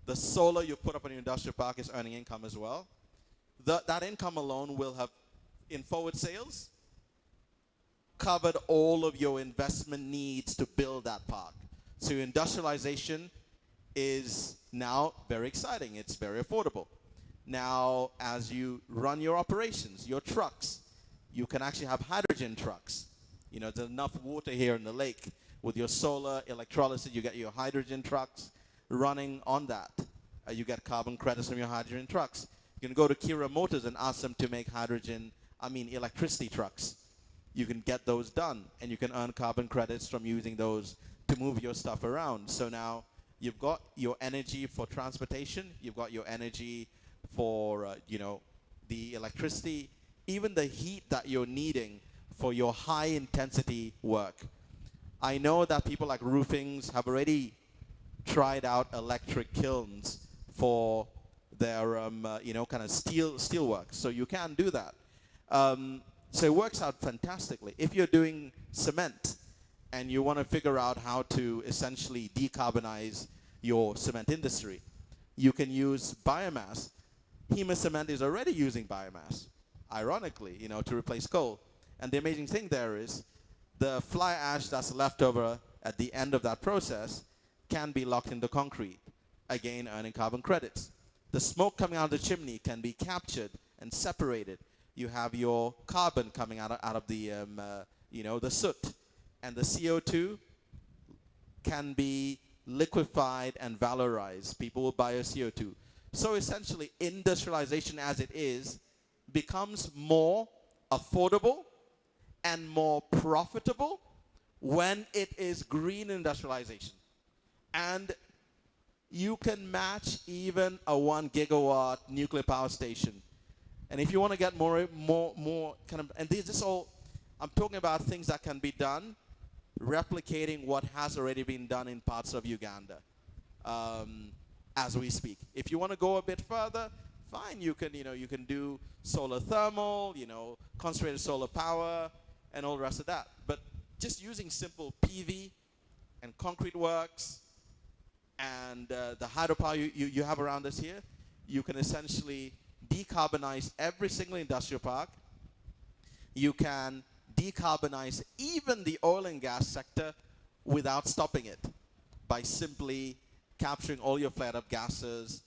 The solar you put up on your industrial park is earning income as well. That income alone will have, in forward sales, covered all of your investment needs to build that park. So your industrialization is now very exciting. It's very affordable. Now, as you run your operations, your trucks, you can actually have hydrogen trucks. There's enough water here in the lake. With your solar electrolysis, you get your hydrogen trucks running on that. You get carbon credits from your hydrogen trucks. You can go to Kira Motors and ask them to make electricity trucks. You can get those done, and you can earn carbon credits from using those to move your stuff around. So now you've got your energy for transportation, you've got your energy for, the electricity, even the heat that you're needing for your high-intensity work. I know that people like Roofings have already tried out electric kilns for their, kind of steel work. So you can do that. So it works out fantastically. If you're doing cement and you want to figure out how to essentially decarbonize your cement industry, you can use biomass. Hema Cement is already using biomass, ironically, to replace coal. And the amazing thing there is the fly ash that's left over at the end of that process can be locked into concrete, again earning carbon credits. The smoke coming out of the chimney can be captured and separated. You have your carbon coming out of the, the soot. And the CO2 can be liquefied and valorized. People will buy your CO2. So essentially, industrialization as it is becomes more affordable and more profitable when it is green industrialization. And you can match even a 1 gigawatt nuclear power station. And if you want to get more kind of, and this is all, I'm talking about things that can be done, replicating what has already been done in parts of Uganda as we speak. If you want to go a bit further, fine, you can do solar thermal, concentrated solar power, and all the rest of that. But just using simple PV and concrete works and the hydropower you have around us here, you can essentially decarbonize every single industrial park. You can decarbonize even the oil and gas sector without stopping it by simply capturing all your flared up gases,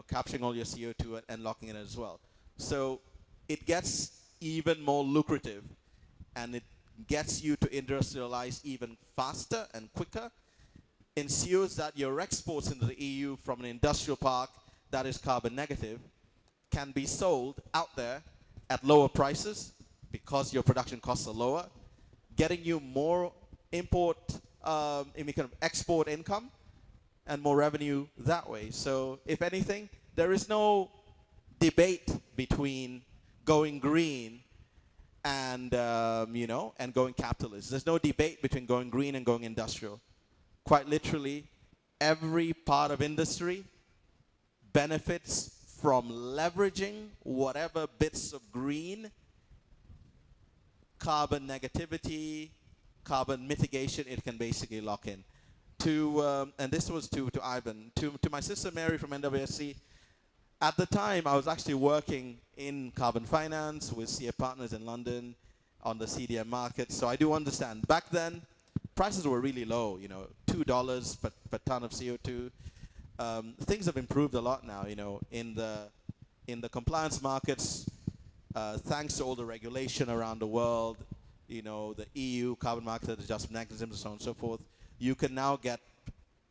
capturing all your CO2 and locking it as well. So it gets even more lucrative, and it gets you to industrialize even faster and quicker, ensures that your exports into the EU from an industrial park that is carbon negative can be sold out there at lower prices because your production costs are lower, getting you more export income and more revenue that way. So if anything, there is no debate between going green and and going capitalist. There's no debate between going green and going industrial. Quite literally, every part of industry benefits from leveraging whatever bits of green, carbon negativity, carbon mitigation it can basically lock in. And this was to Ivan, to my sister Mary from NWSC. At the time, I was actually working in carbon finance with CA Partners in London on the CDM market, so I do understand. Back then, prices were really low, $2 per ton of CO2. Things have improved a lot now, in the compliance markets, thanks to all the regulation around the world, the EU carbon market adjustment mechanisms and so on and so forth. You can now get,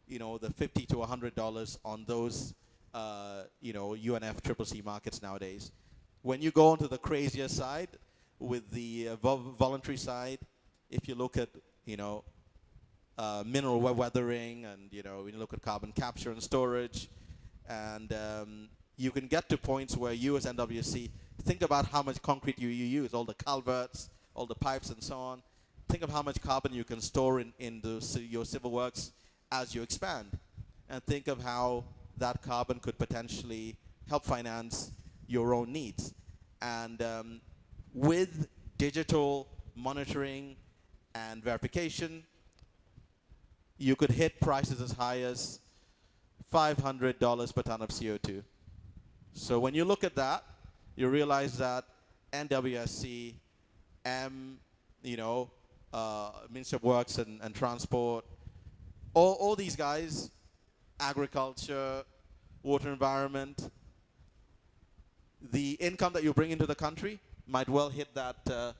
the $50 to $100 on those, UNF CCC markets nowadays. When you go onto the crazier side, with the voluntary side, if you look at, mineral weathering, and when you look at carbon capture and storage, and you can get to points where you as NWC think about how much concrete you use, all the culverts, all the pipes and so on. Think of how much carbon you can store in your civil works as you expand, and think of how that carbon could potentially help finance your own needs. And with digital monitoring and verification, you could hit prices as high as $500 per ton of CO2. So when you look at that, you realize that NWSC, Ministry of Works and Transport, all these guys, agriculture, water environment, the income that you bring into the country might well hit that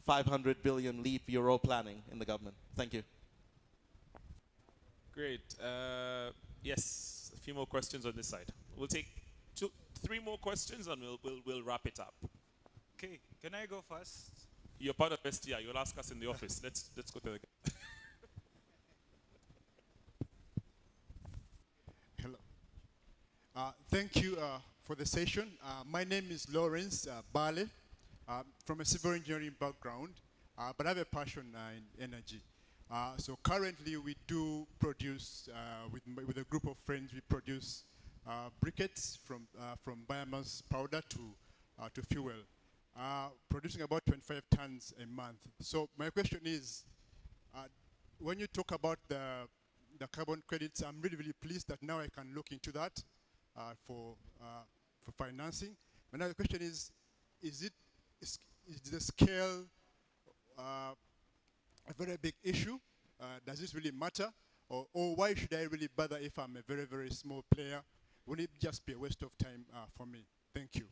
500 billion leap euro planning in the government. Thank you. Great. Yes, a few more questions on this side. We'll take three more questions and we'll wrap it up. Okay, can I go first? You're part of STI. You'll ask us in the office. Let's go to the. Hello. Thank you for the session. My name is Lawrence Bale, from a civil engineering background, but I have a passion in energy. So currently we do produce, with a group of friends, we produce briquettes from biomass powder to fuel, producing about 25 tons a month. So my question is, when you talk about the carbon credits, I'm really, really pleased that now I can look into that for financing. Another question is the scale a very big issue? Does this really matter? Or why should I really bother if I'm a very, very small player? Will it just be a waste of time for me? Thank you.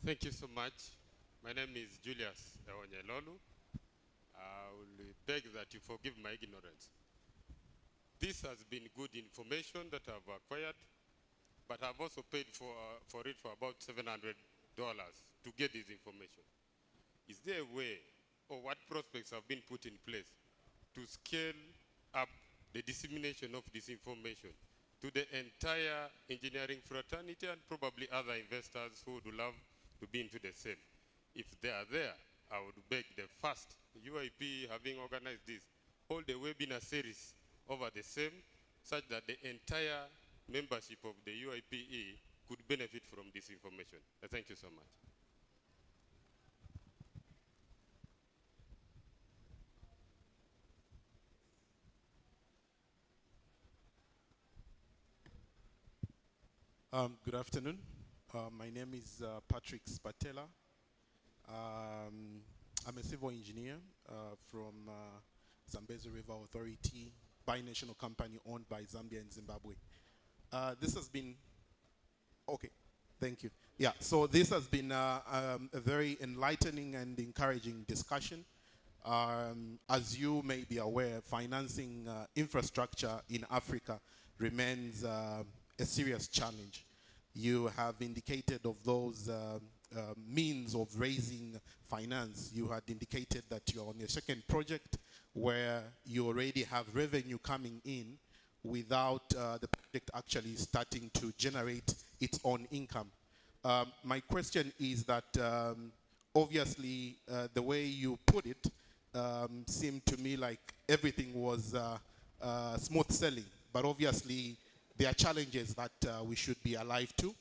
Thank you so much. My name is Julius Onyelolu. I will beg that you forgive my ignorance. This has been good information that I've acquired, but I've also paid for it for about $700 to get this information. is there a way, or what prospects have been put in place to scale up the dissemination of this information to the entire engineering fraternity and probably other investors who would love to be into the same? If they are there, I would beg the first UIP, having organized this, hold a webinar series over the same, such that the entire membership of the UIPE could benefit from this information. Thank you so much. Good afternoon. My name is Patrick Spatella. I'm a civil engineer from Zambezi River Authority, binational company owned by Zambia and Zimbabwe. This has been, okay, thank you. Yeah, so this has been a very enlightening and encouraging discussion. As you may be aware, financing infrastructure in Africa remains a serious challenge. You have indicated of those means of raising finance. You had indicated that you're on your second project where you already have revenue coming in without the project actually starting to generate its own income. My question is that obviously the way you put it seemed to me like everything was smooth sailing, but obviously there are challenges that we should be alive to.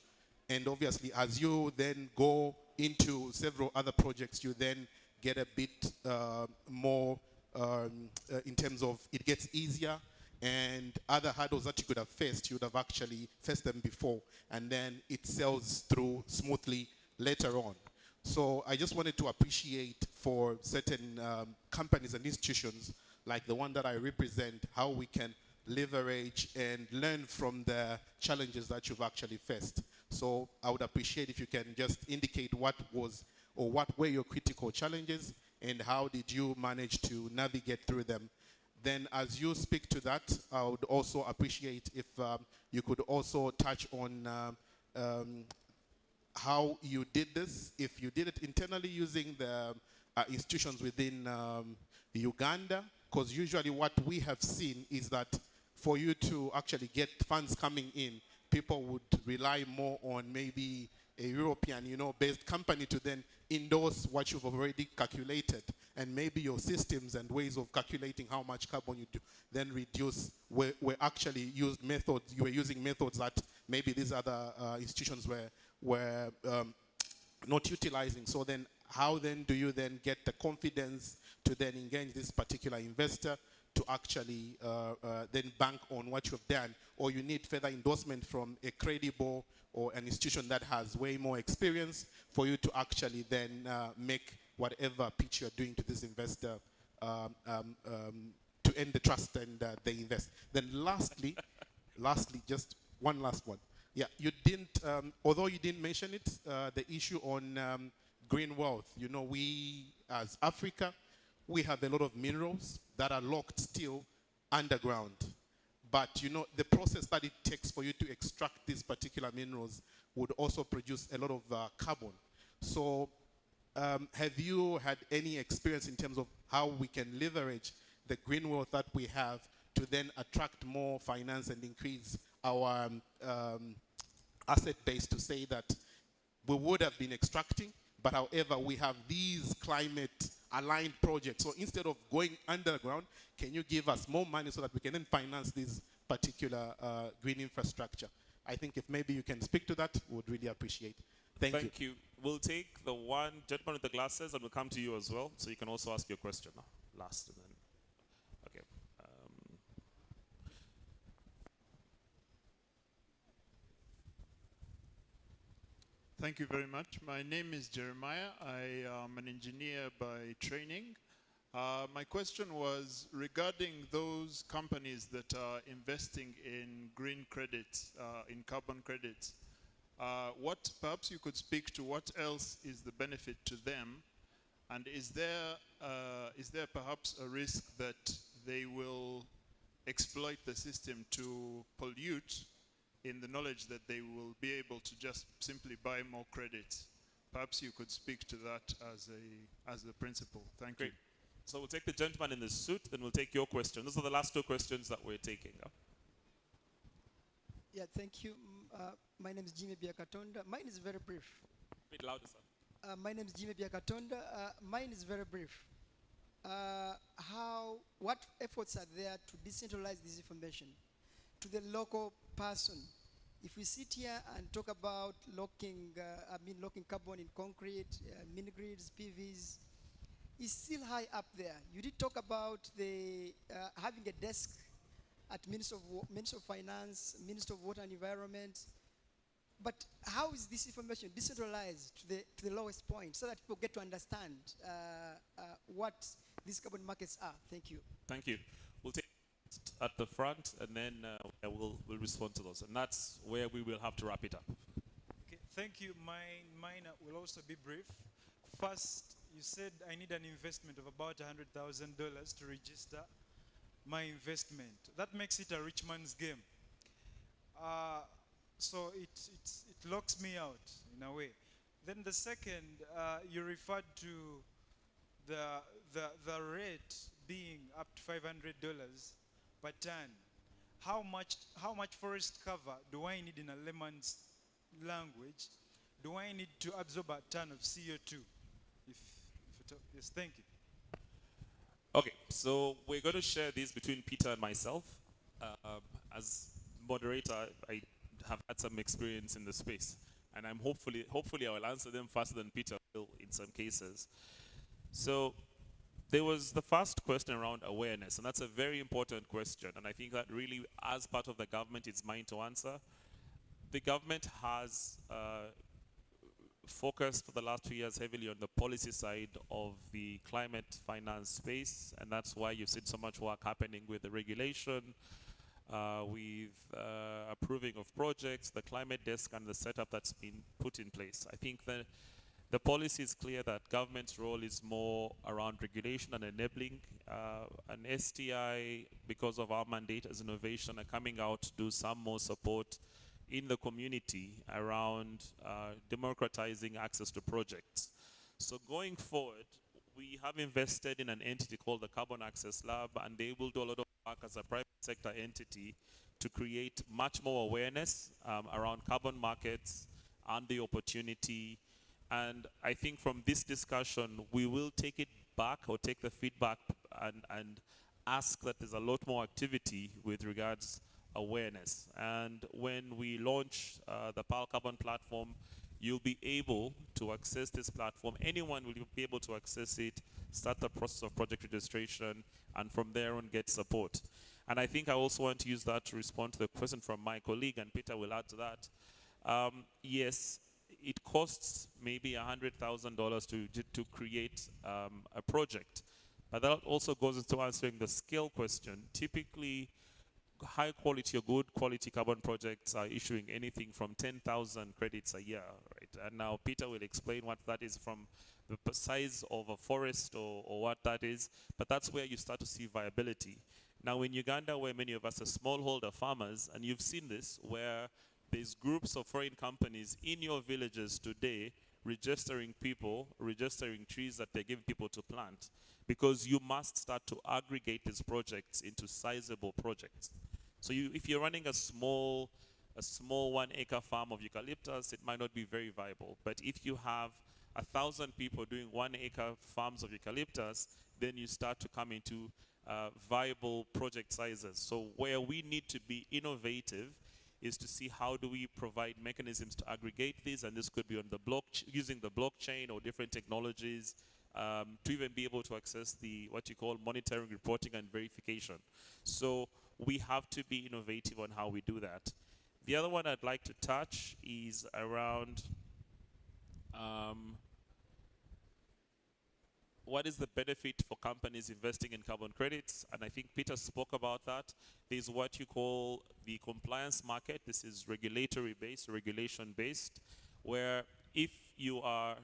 And obviously as you then go into several other projects, you then get a bit more in terms of it gets easier, and other hurdles that you could have faced, you would have actually faced them before, and then it sails through smoothly later on. So I just wanted to appreciate for certain companies and institutions like the one that I represent, how we can leverage and learn from the challenges that you've actually faced. So I would appreciate if you can just indicate what was or what were your critical challenges and how did you manage to navigate through them. Then as you speak to that, I would also appreciate if you could also touch on how you did this, if you did it internally using the institutions within Uganda, because usually what we have seen is that for you to actually get funds coming in, people would rely more on maybe a European, based company to then endorse what you've already calculated, and maybe your systems and ways of calculating how much carbon you do then reduce were actually used methods. You were using methods that maybe these other institutions were not utilizing. So then, how then do you then get the confidence to then engage this particular investor to actually then bank on what you've done, or you need further endorsement from a credible or an institution that has way more experience for you to actually then make whatever pitch you're doing to this investor to earn the trust and they invest. Then lastly, just one last one. Yeah, you didn't, although you didn't mention it, the issue on green wealth. We as Africa, we have a lot of minerals that are locked still underground. But the process that it takes for you to extract these particular minerals would also produce a lot of carbon. So have you had any experience in terms of how we can leverage the green wealth that we have to then attract more finance and increase our asset base, to say that we would have been extracting, but however, we have these climate aligned projects. So instead of going underground, can you give us more money so that we can then finance this particular green infrastructure? I think if maybe you can speak to that, we would really appreciate. Thank you. We'll take the one gentleman with the glasses, and we'll come to you as well, so you can also ask your question last. And then, okay. Thank you very much. My name is Jeremiah. I am an engineer by training. My question was regarding those companies that are investing in green credits, in carbon credits. What perhaps you could speak to what else is the benefit to them, and is there perhaps a risk that they will exploit the system to pollute, in the knowledge that they will be able to just simply buy more credits? Perhaps you could speak to that as a principle. Thank Great. you. So we'll take the gentleman in the suit, then we'll take your question. Those are the last two questions that we're taking. Yeah, thank you. My name is Jimmy Biakatonda. Mine is very brief. A bit louder, sir. My name is Jimmy Biakatonda. Mine is very brief. What efforts are there to decentralize this information to the local person? If we sit here and talk about locking carbon in concrete, mini grids, PVs, it's still high up there. You did talk about the having a desk at Minister of Finance, Minister of Water and Environment. But how is this information decentralized to the lowest point so that people get to understand what these carbon markets are? Thank you. Thank you. We'll take at the front, and then we'll respond to those. And that's where we will have to wrap it up. Okay, thank you. Mine will also be brief. First, you said I need an investment of about $100,000 to register my investment. That makes it a rich man's game. So it locks me out in a way. Then the second, you referred to the rate being up to $500 per ton. How much forest cover do I need in a layman's language? Do I need to absorb a ton of CO2? Yes, thank you. Okay, so we're going to share this between Peter and myself. As moderator, I have had some experience in the space, and I'm hopefully I will answer them faster than Peter will in some cases. So there was the first question around awareness, and that's a very important question, and I think that really, as part of the government, it's mine to answer. The government has focused for the last 2 years heavily on the policy side of the climate finance space, and that's why you've seen so much work happening with the regulation, with approving of projects, the climate desk, and the setup that's been put in place. I think that the policy is clear that government's role is more around regulation and enabling. An STI, because of our mandate as innovation, are coming out to do some more support in the community around democratizing access to projects. So going forward, we have invested in an entity called the Carbon Access Lab, and they will do a lot of work as a private sector entity to create much more awareness around carbon markets and the opportunity. And I think from this discussion, we will take it back or take the feedback and ask that there's a lot more activity with regards awareness. And when we launch the Pearl Carbon platform, you'll be able to access this platform. Anyone will be able to access it, start the process of project registration, and from there on get support. And I think I also want to use that to respond to the question from my colleague, and Peter will add to that. Yes, it costs maybe $100,000 to create a project. But that also goes into answering the scale question. Typically, high quality or good quality carbon projects are issuing anything from 10,000 credits a year, right? And now Peter will explain what that is from the size of a forest or what that is, but that's where you start to see viability. Now in Uganda, where many of us are smallholder farmers, and you've seen this, where there's groups of foreign companies in your villages today registering trees that they're giving people to plant, because you must start to aggregate these projects into sizable projects. So if you're running a small 1 acre farm of eucalyptus, it might not be very viable. But if you have 1,000 people doing 1 acre farms of eucalyptus, then you start to come into viable project sizes. So where we need to be innovative is to see how do we provide mechanisms to aggregate these, and this could be on the using the blockchain or different technologies to even be able to access the what you call monitoring, reporting, and verification. So we have to be innovative on how we do that. The other one I'd like to touch is around what is the benefit for companies investing in carbon credits? And I think Peter spoke about that. There's what you call the compliance market. This is regulatory-based, regulation-based, where if you are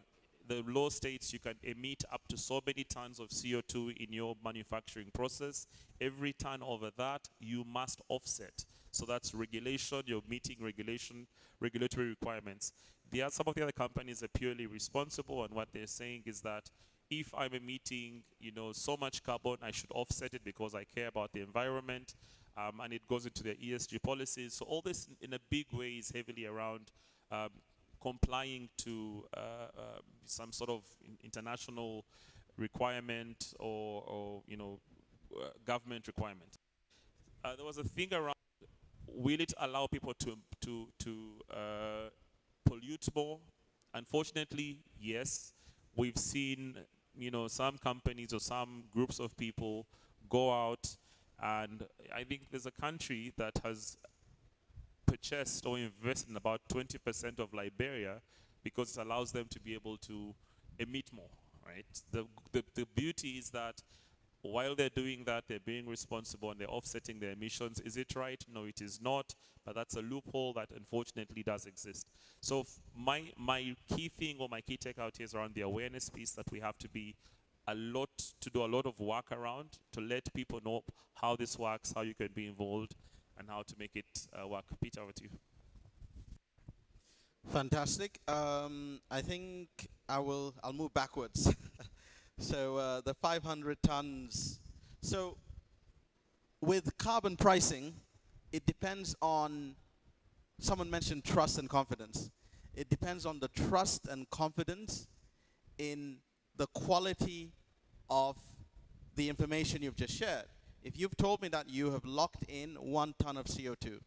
the law states you can emit up to so many tons of CO2 in your manufacturing process. Every ton over that, you must offset. So that's regulation, you're meeting regulatory requirements. some of the other companies are purely responsible, and what they're saying is that if I'm emitting, so much carbon, I should offset it because I care about the environment, and it goes into their ESG policies. So all this, in a big way, is heavily around complying to some sort of international requirement or government requirement. There was a thing around, will it allow people to pollute more? Unfortunately, yes. We've seen, some companies or some groups of people go out, and I think there's a country that has purchased or invested in about 20% of Liberia because it allows them to be able to emit more, right? The beauty is that while they're doing that, they're being responsible and they're offsetting their emissions. Is it right? No, it is not. But that's a loophole that unfortunately does exist. So my key thing or my key takeout here is around the awareness piece, that we have to do a lot of work around to let people know how this works, how you can be involved, and how to make it work. Peter, over to you. Fantastic. I think I'll move backwards. So the 500 tons. So with carbon pricing, it depends on, someone mentioned trust and confidence. It depends on the trust and confidence in the quality of the information you've just shared. If you've told me that you have locked in 1 ton of CO2,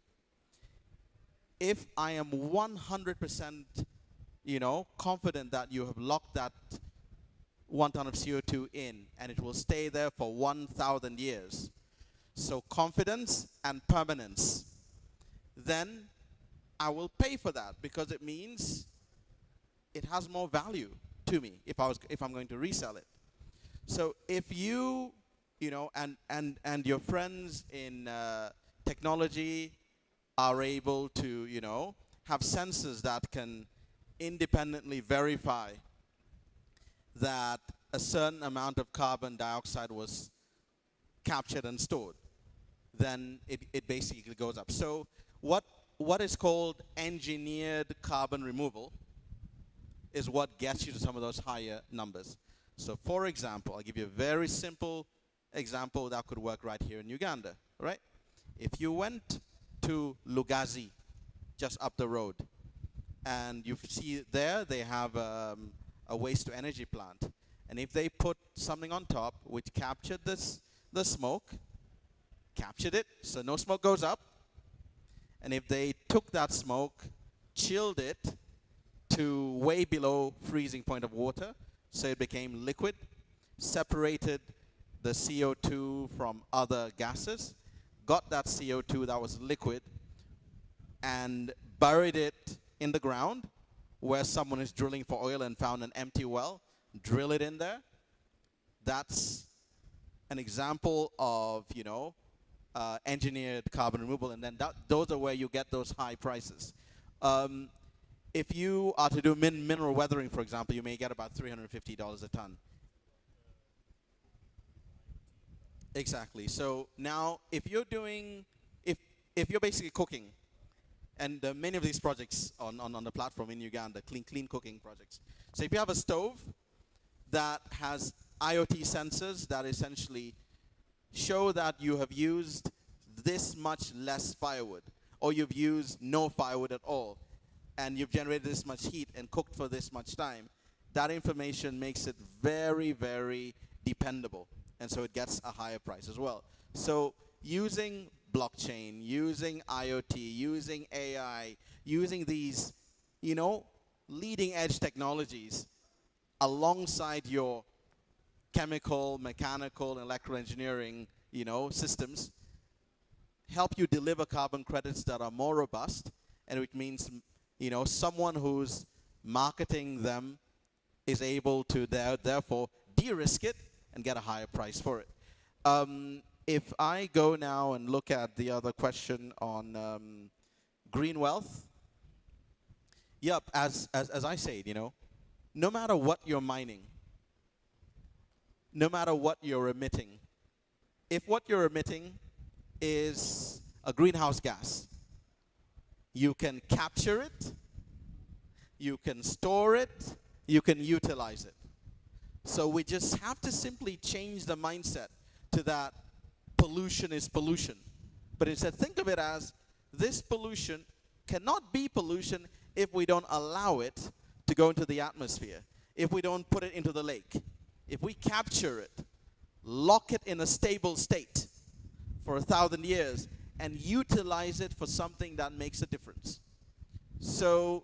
if I am 100% confident that you have locked that 1 ton of CO2 in, and it will stay there for 1,000 years. So confidence and permanence. Then I will pay for that because it means it has more value to me if I'm going to resell it. So if you and your friends in technology are able to have sensors that can independently verify that a certain amount of carbon dioxide was captured and stored, then it basically goes up. So what is called engineered carbon removal is what gets you to some of those higher numbers. So for example, I'll give you a very simple example that could work right here in Uganda, right? If you went to Lugazi, just up the road, and you see there they have a waste to energy plant, and if they put something on top which captured the smoke, captured it so no smoke goes up, and if they took that smoke, chilled it to way below freezing point of water so it became liquid, separated the CO2 from other gases, got that CO2 that was liquid and buried it in the ground where someone is drilling for oil and found an empty well, drill it in there. That's an example of, engineered carbon removal, and then those are where you get those high prices. If you are to do mineral weathering, for example, you may get about $350 a ton. Exactly. So now, if you're basically cooking, and many of these projects on the platform in Uganda, clean cooking projects. So if you have a stove that has IoT sensors that essentially show that you have used this much less firewood, or you've used no firewood at all, and you've generated this much heat and cooked for this much time, that information makes it very, very dependable. And so it gets a higher price as well. So using blockchain, using IoT, using AI, using these, leading edge technologies alongside your chemical, mechanical, electrical engineering, systems, help you deliver carbon credits that are more robust, and which means, someone who's marketing them is able to therefore de-risk it and get a higher price for it. If I go now and look at the other question on green wealth, yep, as I said, no matter what you're mining, no matter what you're emitting, if what you're emitting is a greenhouse gas, you can capture it, you can store it, you can utilize it. So we just have to simply change the mindset to that pollution is pollution. But instead, think of it as this pollution cannot be pollution if we don't allow it to go into the atmosphere, if we don't put it into the lake, if we capture it, lock it in a stable state for 1,000 years, and utilize it for something that makes a difference. So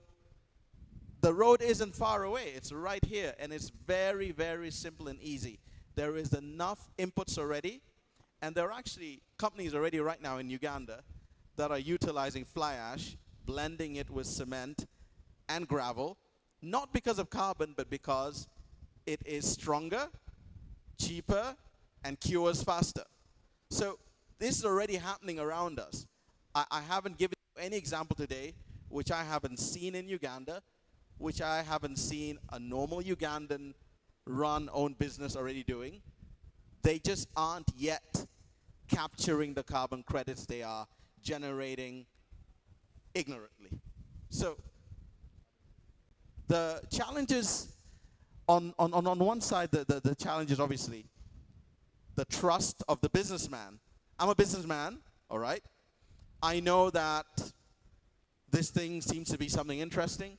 the road isn't far away. It's right here, and it's very, very simple and easy. There is enough inputs already, and there are actually companies already right now in Uganda that are utilizing fly ash, blending it with cement and gravel, not because of carbon, but because it is stronger, cheaper, and cures faster. So this is already happening around us. I haven't given you any example today which I haven't seen in Uganda, which I haven't seen a normal Ugandan owned business already doing. They just aren't yet capturing the carbon credits they are generating ignorantly. So the challenges on one side, the challenge is obviously the trust of the businessman. I'm a businessman, all right? I know that this thing seems to be something interesting.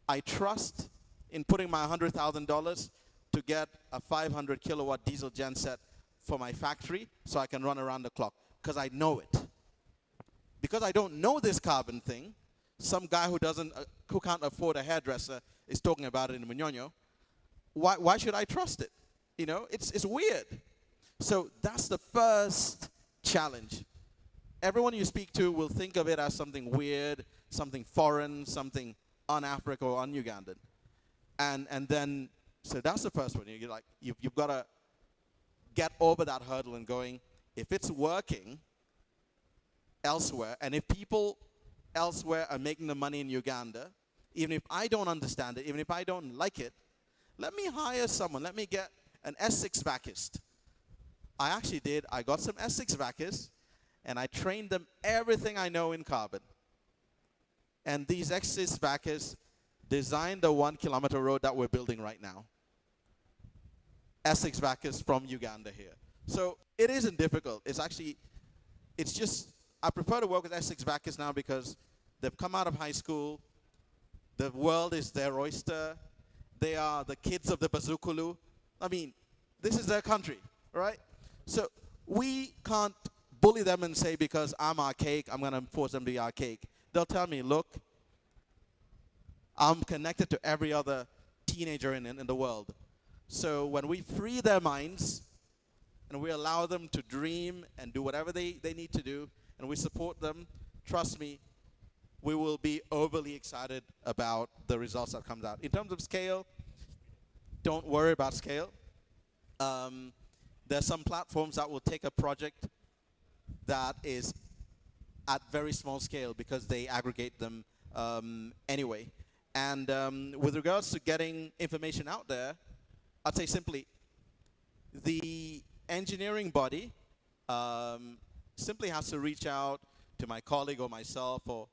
I trust in putting my $100,000 to get a 500 kilowatt diesel genset for my factory so I can run around the clock, because I know it. Because I don't know this carbon thing, some guy who can't afford a hairdresser is talking about it in Munyonyo. Why should I trust it? You know, it's weird. So that's the first challenge. Everyone you speak to will think of it as something weird, something foreign, something un-African or un-Ugandan. And then, so that's the first one. You've got to get over that hurdle and going, if it's working elsewhere, and if people elsewhere are making the money in Uganda, even if I don't understand it, even if I don't like it, let me hire someone. Let me get an S6 vacuist. I actually did. I got some S6 vacuists, and I trained them everything I know in carbon. And these S6 vacuists designed the 1 kilometer road that we're building right now. S6 vacuists from Uganda here. So it isn't difficult. It's just, I prefer to work with S6 vacuists now because they've come out of high school. The world is their oyster. They are the kids of the Bazukulu. I mean, this is their country, right? So we can't bully them and say, because I'm archaic, I'm going to force them to be archaic. They'll tell me, look, I'm connected to every other teenager in the world. So when we free their minds and we allow them to dream and do whatever they need to do, and we support them, trust me, we will be overly excited about the results that comes out. In terms of scale, don't worry about scale. There are some platforms that will take a project that is at very small scale because they aggregate them anyway. And with regards to getting information out there, I'd say simply, the engineering body simply has to reach out to my colleague or myself or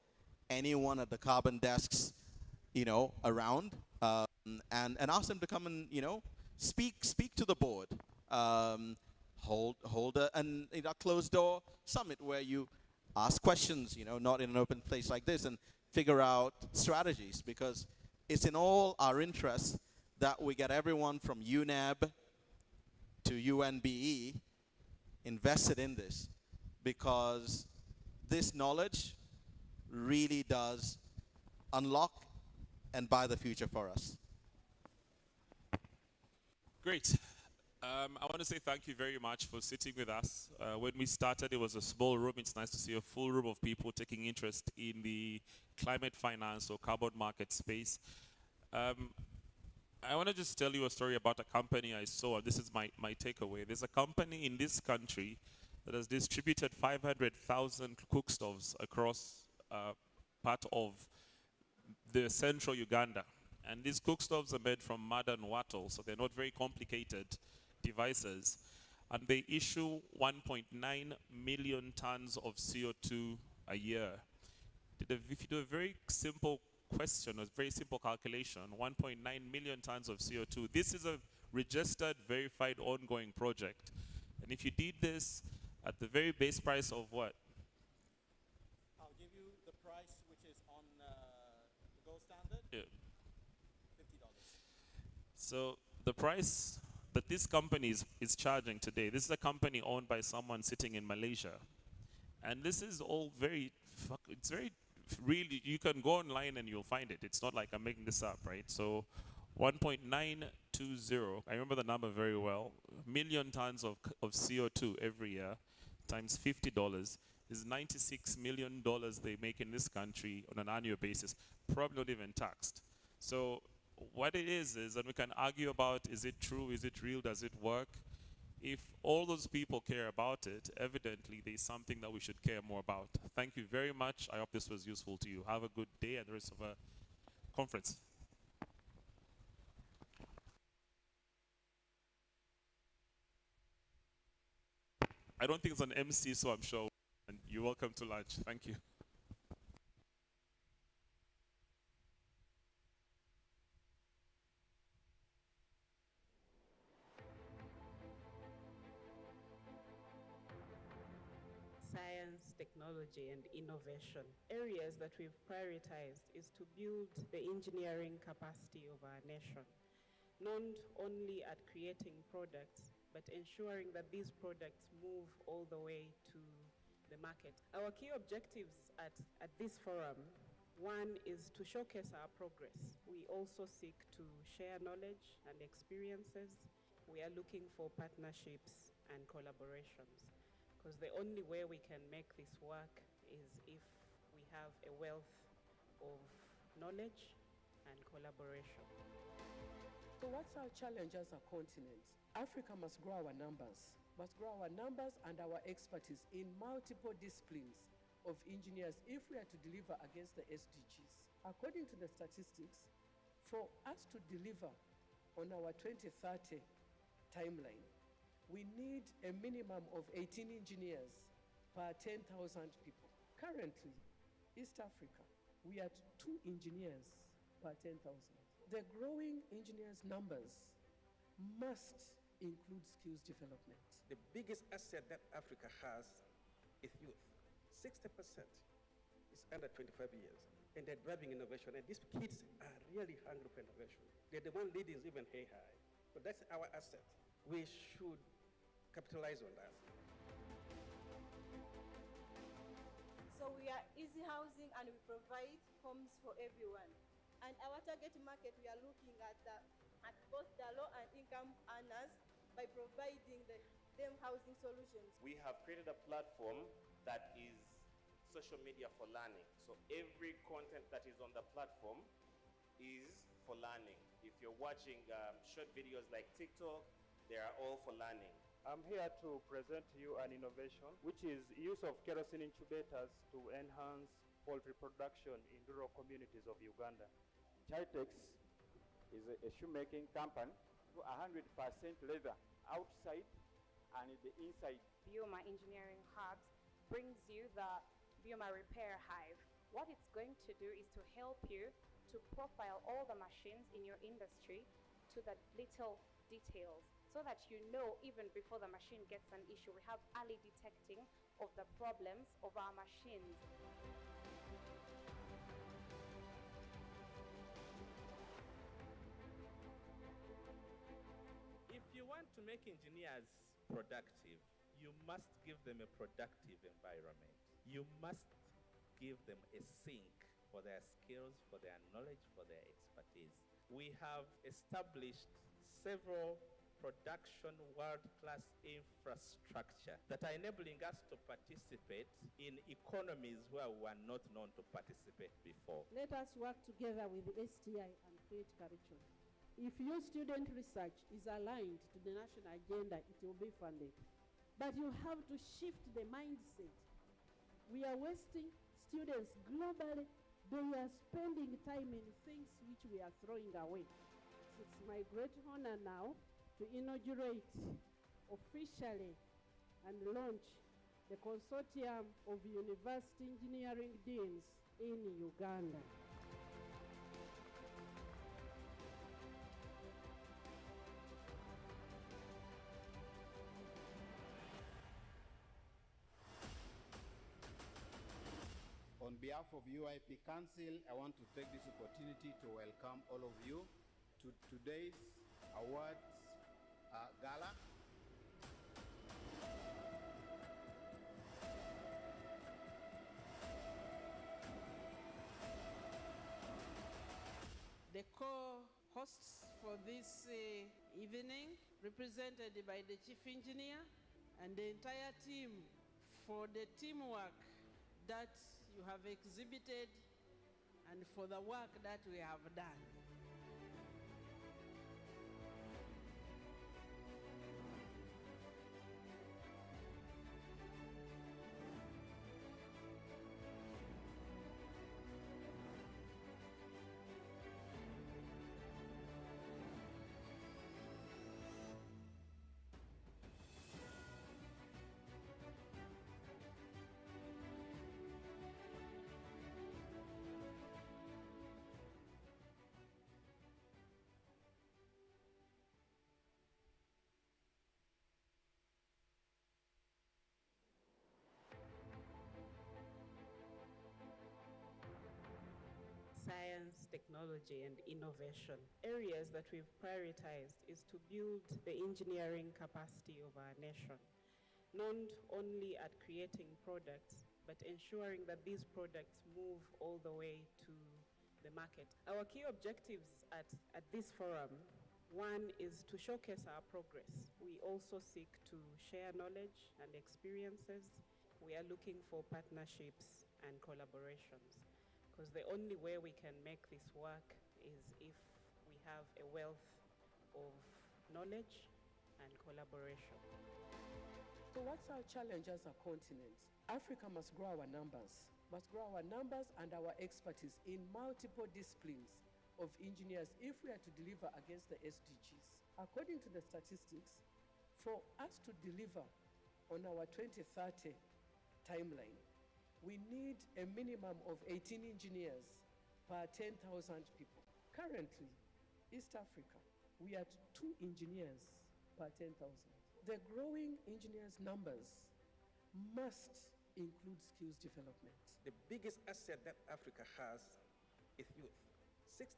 anyone at the carbon desks, around, and ask them to come and, speak to the board. Hold a closed door summit where you ask questions, not in an open place like this, and figure out strategies, because it's in all our interests that we get everyone from UNEB to UNBE invested in this, because this knowledge really does unlock and buy the future for us. Great. I want to say thank you very much for sitting with us. When we started, it was a small room. It's nice to see a full room of people taking interest in the climate finance or carbon market space. I want to just tell you a story about a company I saw. This is my takeaway. There's a company in this country that has distributed 500,000 cook stoves across part of the central Uganda. And these cook stoves are made from mud and wattle, so they're not very complicated devices. And they issue 1.9 million tons of CO2 a year. If you do a very simple question, a very simple calculation, 1.9 million tons of CO2. This is a registered, verified, ongoing project. And if you did this at the very base price of what? I'll give you the price which is on the gold standard. Yeah. $50. So the price that this company is charging today, this is a company owned by someone sitting in Malaysia. And this is all very, it's very, really, you can go online and you'll find it. It's not like I'm making this up, right? So 1.920, I remember the number very well, million tons of CO2 every year times $50 is $96 million they make in this country on an annual basis, probably not even taxed. So what it is, and we can argue about, is it true, is it real, does it work? If all those people care about it, evidently there's something that we should care more about. Thank you very much. I hope this was useful to you. Have a good day and the rest of our conference. I don't think it's an MC, so I'm sure. And you're welcome to lunch. Thank you. Science, technology, and innovation. Areas that we've prioritized is to build the engineering capacity of our nation, not only at creating products, but ensuring that these products move all the way to the market. Our key objectives at this forum, one is to showcase our progress. We also seek to share knowledge and experiences. We are looking for partnerships and collaborations, because the only way we can make this work is if we have a wealth of knowledge and collaboration. So what's our challenge as a continent? Africa must grow our numbers and our expertise in multiple disciplines of engineers if we are to deliver against the SDGs. According to the statistics, for us to deliver on our 2030 timeline, we need a minimum of 18 engineers per 10,000 people. Currently, East Africa, we are 2 engineers per 10,000. The growing engineers numbers must include skills development. The biggest asset that Africa has is youth. 60% is under 25 years, and they're driving innovation. And these kids are really hungry for innovation. They're the one leading even hey high. So that's our asset. We should capitalize on that. So we are easy housing and we provide homes for everyone. And our target market, we are looking at both the low and income earners by providing them housing solutions. We have created a platform that is social media for learning. So every content that is on the platform is for learning. If you're watching short videos like TikTok, they are all for learning. I'm here to present to you an innovation, which is use of kerosene incubators to enhance poultry production in rural communities of Uganda. Chitex is a shoemaking company, 100% leather outside and the inside. Bioma Engineering Hubs brings you the Bioma Repair Hive. What it's going to do is to help you to profile all the machines in your industry to the little details, so that you know even before the machine gets an issue. We have early detecting of the problems of our machines. If you want to make engineers productive, you must give them a productive environment. You must give them a sink for their skills, for their knowledge, for their expertise. We have established several production world-class infrastructure that are enabling us to participate in economies where we were not known to participate before. Let us work together with the STI and create curriculum. If your student research is aligned to the national agenda, it will be funded. But you have to shift the mindset. We are wasting students globally. They are spending time in things which we are throwing away. It's my great honor now to inaugurate officially and launch the Consortium of University Engineering Deans in Uganda. On behalf of UIP Council, I want to take this opportunity to welcome all of you to today's awards gala. The co-hosts for this evening, represented by the chief engineer and the entire team, for the teamwork that you have exhibited and for the work that we have done. Science, technology, and innovation. Areas that we've prioritized is to build the engineering capacity of our nation, not only at creating products, but ensuring that these products move all the way to the market. Our key objectives at this forum, one is to showcase our progress. We also seek to share knowledge and experiences. We are looking for partnerships and collaborations, because the only way we can make this work is if we have a wealth of knowledge and collaboration. So what's our challenge as a continent? Africa must grow our numbers and our expertise in multiple disciplines of engineers if we are to deliver against the SDGs. According to the statistics, for us to deliver on our 2030 timeline, we need a minimum of 18 engineers per 10,000 people. Currently, East Africa, we are 2 engineers per 10,000. The growing engineers numbers must include skills development. The biggest asset that Africa has is youth. 60%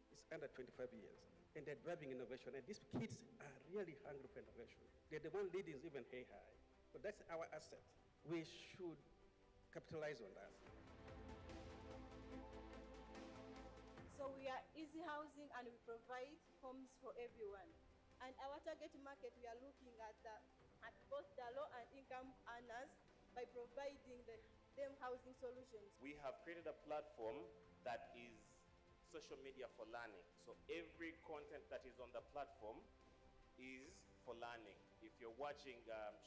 is under 25 years, and they're driving innovation. And these kids are really hungry for innovation. They're the one leading even high. So that's our asset. We should capitalize on that. So we are easy housing and we provide homes for everyone. And our target market, we are looking at both the low and income earners by providing them housing solutions. We have created a platform that is social media for learning. So every content that is on the platform is for learning. If you're watching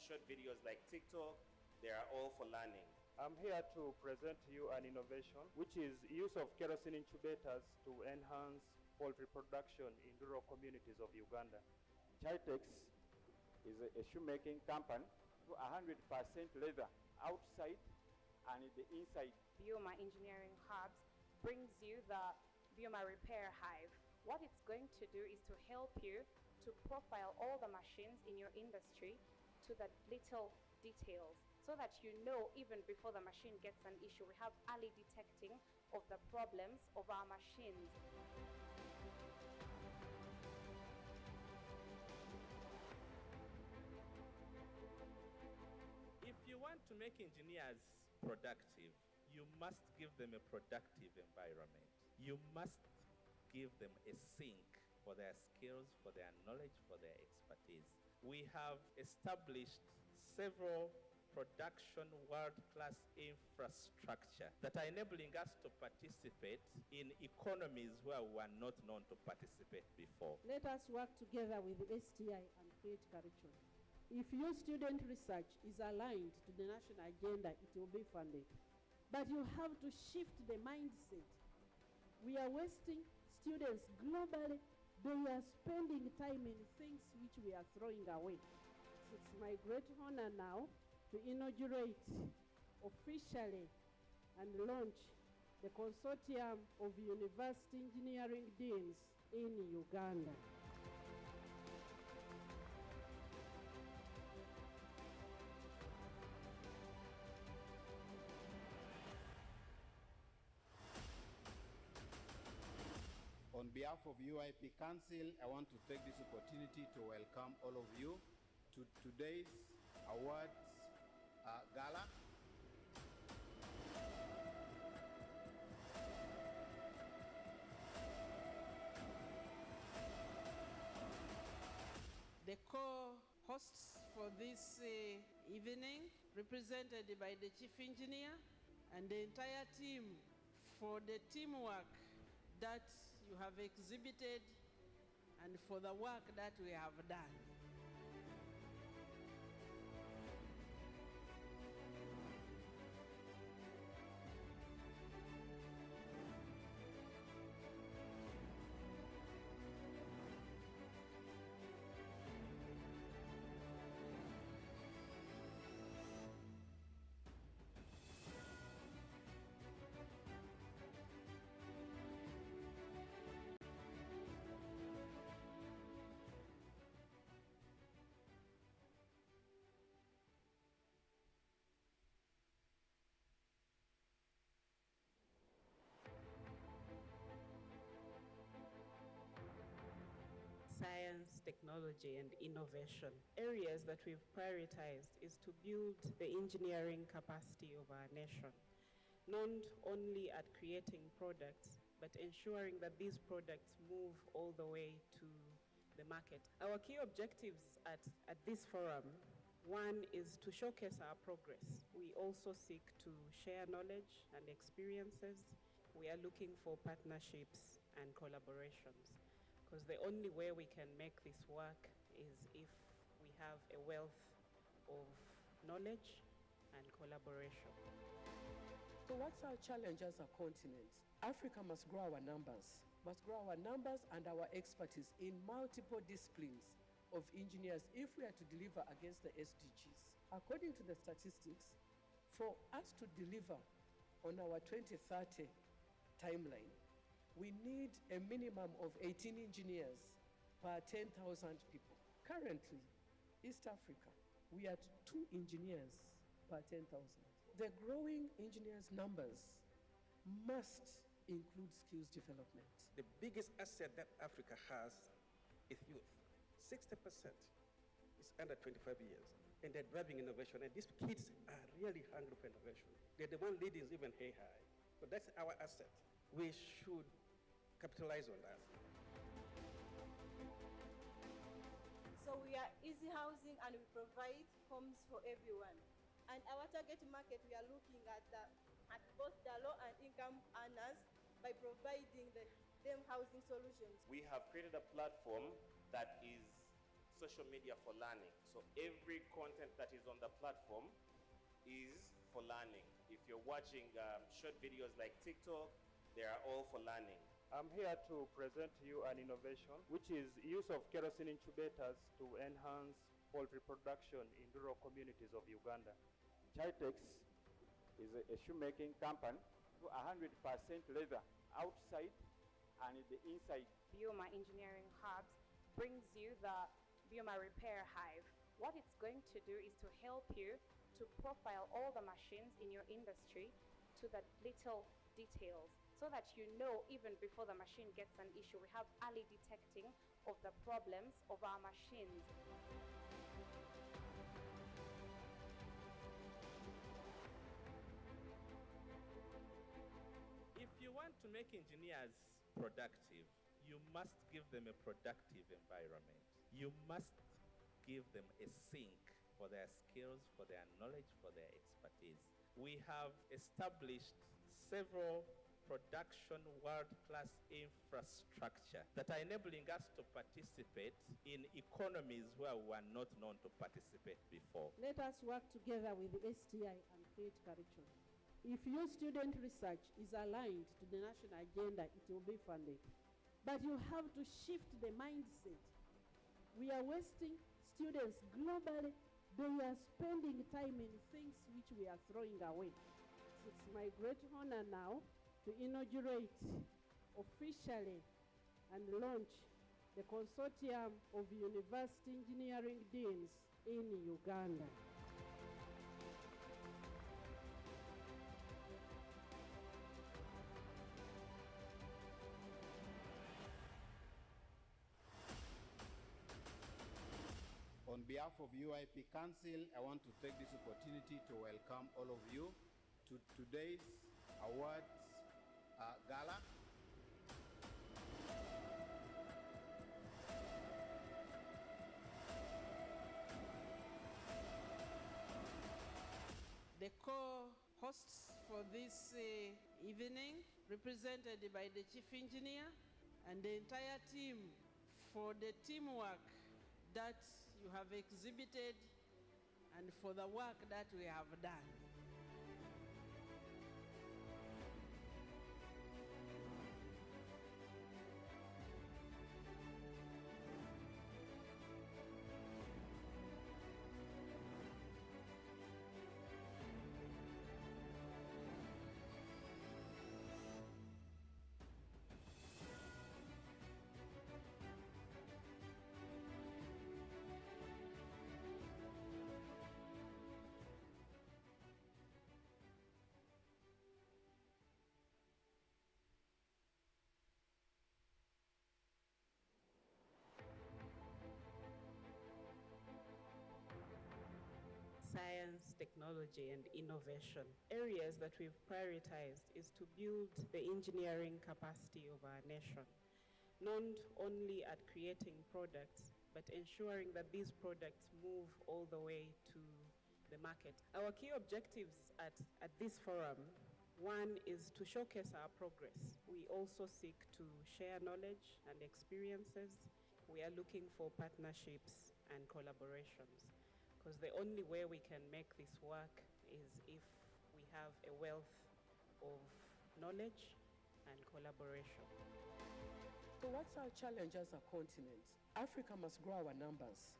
short videos like TikTok, they are all for learning. I'm here to present to you an innovation, which is use of kerosene incubators to enhance poultry production in rural communities of Uganda. Chitex is a shoemaking company, 100% leather outside and the inside. Bioma Engineering Hubs brings you the Bioma Repair Hive. What it's going to do is to help you to profile all the machines in your industry to the little details, so that you know even before the machine gets an issue. We have early detecting of the problems of our machines. If you want to make engineers productive, you must give them a productive environment. You must give them a sink for their skills, for their knowledge, for their expertise. We have established several production world-class infrastructure that are enabling us to participate in economies where we were not known to participate before. Let us work together with STI and create curriculum. If your student research is aligned to the national agenda, it will be funded. But you have to shift the mindset. We are wasting students globally. They are spending time in things which we are throwing away. It's my great honor now to inaugurate officially and launch the Consortium of University Engineering Deans in Uganda. On behalf of UIP Council, I want to take this opportunity to welcome all of you to today's awards gala. The co-hosts for this evening, represented by the Chief Engineer and the entire team for the teamwork that you have exhibited and for the work that we have done. Science, technology, and innovation. Areas that we've prioritized is to build the engineering capacity of our nation, not only at creating products, but ensuring that these products move all the way to the market. Our key objectives at this forum, one is to showcase our progress. We also seek to share knowledge and experiences. We are looking for partnerships and collaborations, because the only way we can make this work is if we have a wealth of knowledge and collaboration. So what's our challenge as a continent? Africa must grow our numbers, and our expertise in multiple disciplines of engineers if we are to deliver against the SDGs. According to the statistics, for us to deliver on our 2030 timeline, we need a minimum of 18 engineers per 10,000 people. Currently, East Africa, we are at 2 engineers per 10,000. The growing engineers' numbers must include skills development. The biggest asset that Africa has is youth. 60% is under 25 years, and they're driving innovation. And these kids are really hungry for innovation. They're the one leading even high. So that's our asset. We should capitalize on that. So we are easy housing and we provide homes for everyone. And our target market, we are looking at both the low and income earners by providing them housing solutions. We have created a platform that is social media for learning. So every content that is on the platform is for learning. If you're watching short videos like TikTok, they are all for learning. I'm here to present to you an innovation, which is use of kerosene incubators to enhance poultry production in rural communities of Uganda. Chitex is a shoemaking company, 100% leather outside and the inside. Bioma Engineering Hubs brings you the Bioma Repair Hive. What it's going to do is to help you to profile all the machines in your industry to the little details, so that you know even before the machine gets an issue. We have early detecting of the problems of our machines. If you want to make engineers productive, you must give them a productive environment. You must give them a sink for their skills, for their knowledge, for their expertise. We have established several production world-class infrastructure that are enabling us to participate in economies where we were not known to participate before. Let us work together with the STI and create curriculum. If your student research is aligned to the national agenda, it will be funded. But you have to shift the mindset. We are wasting students globally. They are spending time in things which we are throwing away. It's my great honor now to inaugurate officially and launch the Consortium of University Engineering Deans in Uganda. On behalf of UIP Council, I want to take this opportunity to welcome all of you to today's awards gala. The co-hosts for this evening, represented by the chief engineer and the entire team, for the teamwork that you have exhibited and for the work that we have done. Science, technology, and innovation. Areas that we've prioritized is to build the engineering capacity of our nation, not only at creating products, but ensuring that these products move all the way to the market. Our key objectives at this forum, one is to showcase our progress. We also seek to share knowledge and experiences. We are looking for partnerships and collaborations, because the only way we can make this work is if we have a wealth of knowledge and collaboration. So what's our challenge as a continent? Africa must grow our numbers,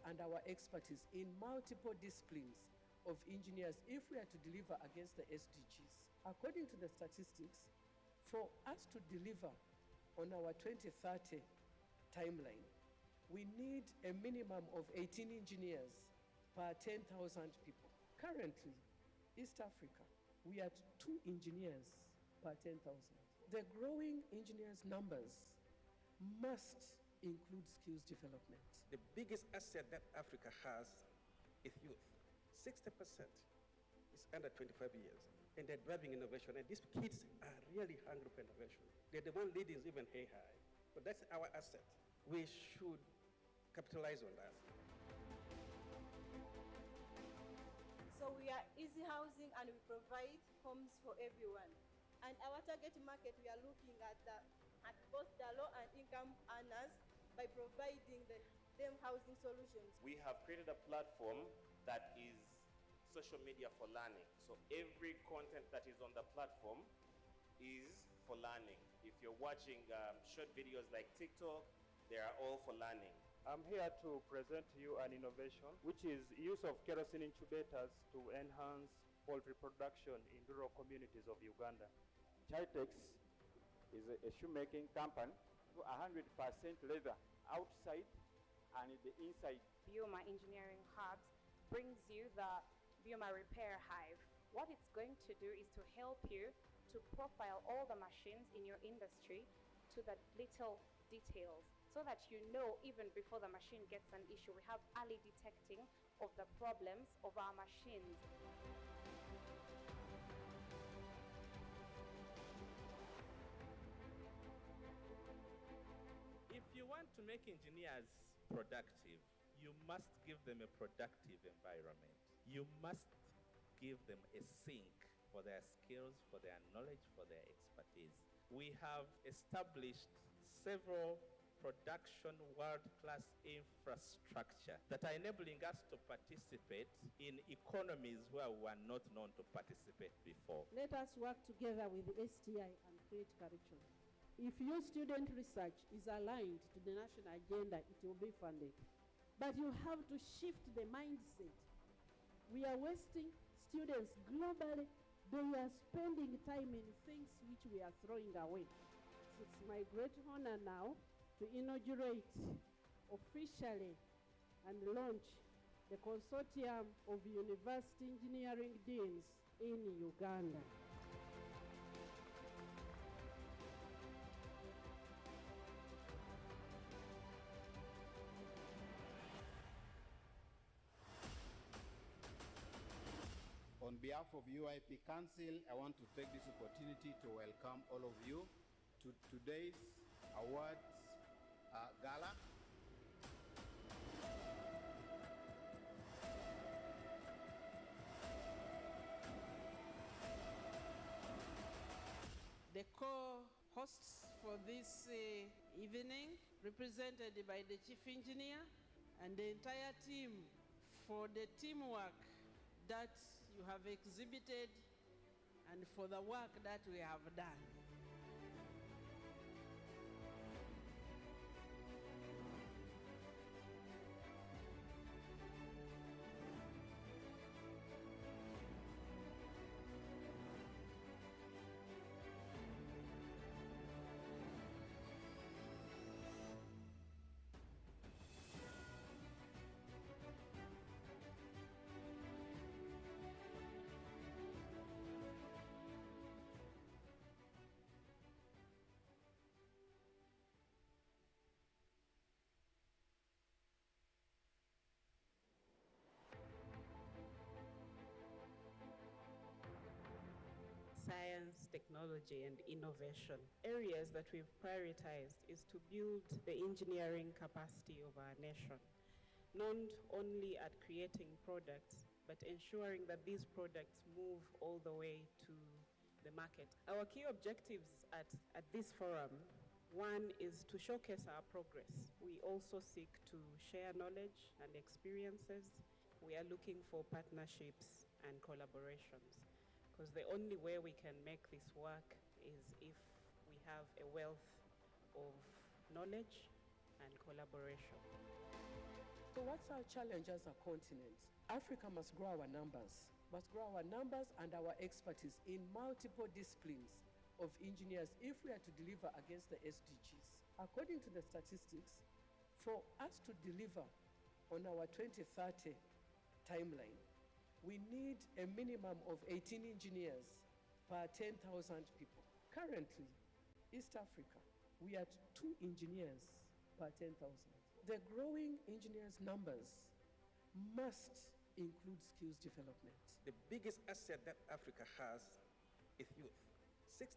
and our expertise in multiple disciplines of engineers if we are to deliver against the SDGs. According to the statistics, for us to deliver on our 2030 timeline, we need a minimum of 18 engineers per 10,000 people. Currently, East Africa, we are 2 engineers per 10,000. The growing engineers numbers must include skills development. The biggest asset that Africa has is youth. 60% is under 25 years, and they're driving innovation, and these kids are really hungry for innovation. They're the one leading even high. So that's our asset. We should capitalize on that. So we are easy housing and we provide homes for everyone. And our target market, we are looking at both the low and income earners by providing them housing solutions. We have created a platform that is social media for learning. So every content that is on the platform is for learning. If you're watching short videos like TikTok, they are all for learning. I'm here to present to you an innovation, which is use of kerosene incubators to enhance poultry production in rural communities of Uganda. Chitex is a shoemaking company, 100% leather outside and the inside. Bioma Engineering Hubs brings you the Bioma Repair Hive. What it's going to do is to help you to profile all the machines in your industry to the little details, so that you know even before the machine gets an issue. We have early detecting of the problems of our machines. If you want to make engineers productive, you must give them a productive environment. You must give them a sink for their skills, for their knowledge, for their expertise. We have established several production world-class infrastructure that are enabling us to participate in economies where we were not known to participate before. Let us work together with the STI and create curriculum. If your student research is aligned to the national agenda, it will be funded. But you have to shift the mindset. We are wasting students globally. They are spending time in things which we are throwing away. It's my great honor now to inaugurate officially and launch the Consortium of University Engineering Deans in Uganda. behalf of UIP Council, I want to take this opportunity to welcome all of you to today's awards gala. The co-hosts for this evening, represented by the Chief Engineer and the entire team for the teamwork that you have exhibited and for the work that we have done. Science, technology, and innovation. Areas that we've prioritized is to build the engineering capacity of our nation, not only at creating products, but ensuring that these products move all the way to the market. Our key objectives at this forum, one is to showcase our progress. We also seek to share knowledge and experiences. We are looking for partnerships and collaborations, because the only way we can make this work is if we have a wealth of knowledge and collaboration. So what's our challenge as a continent? Africa must grow our numbers, and our expertise in multiple disciplines of engineers if we are to deliver against the SDGs. According to the statistics, for us to deliver on our 2030 timeline, we need a minimum of 18 engineers per 10,000 people. Currently, East Africa, we are 2 engineers per 10,000. The growing engineers numbers must include skills development. The biggest asset that Africa has is youth. 60%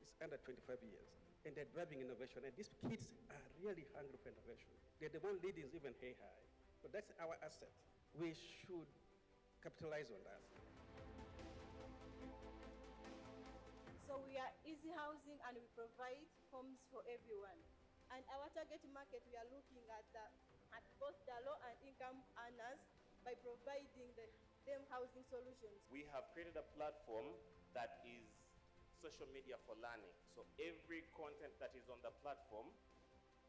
is under 25 years, and they're driving innovation. And these kids are really hungry for innovation. They're the one leading even high. So that's our asset. We should capitalize on that. So we are easy housing and we provide homes for everyone. And our target market, we are looking at both the low and income earners by providing them housing solutions. We have created a platform that is social media for learning. So every content that is on the platform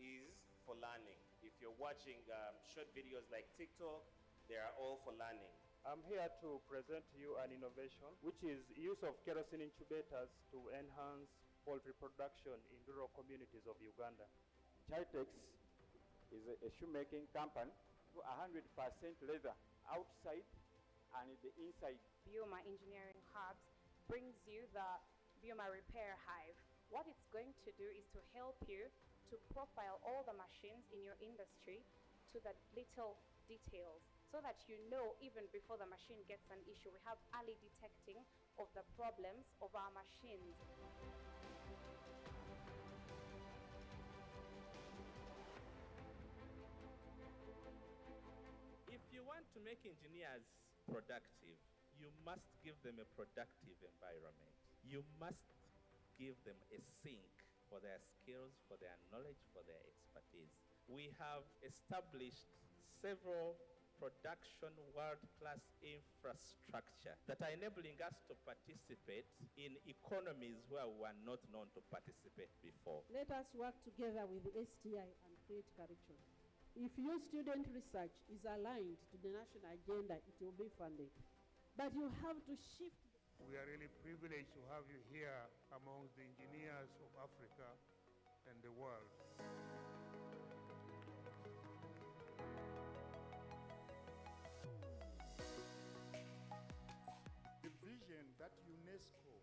is for learning. If you're watching short videos like TikTok, they are all for learning. I'm here to present to you an innovation, which is use of kerosene incubators to enhance poultry production in rural communities of Uganda. Chitex is a shoemaking company, 100% leather outside and the inside. Bioma Engineering Hubs brings you the Bioma Repair Hive. What it's going to do is to help you to profile all the machines in your industry to the little details, so that you know even before the machine gets an issue. We have early detecting of the problems of our machines. If you want to make engineers productive, you must give them a productive environment. You must give them a sink for their skills, for their knowledge, for their expertise. We have established several production world-class infrastructure that are enabling us to participate in economies where we were not known to participate before. Let us work together with the STI and create curriculum. If your student research is aligned to the national agenda, it will be funded. But you have to shift. We are really privileged to have you here amongst the engineers of Africa and the world. The vision that UNESCO,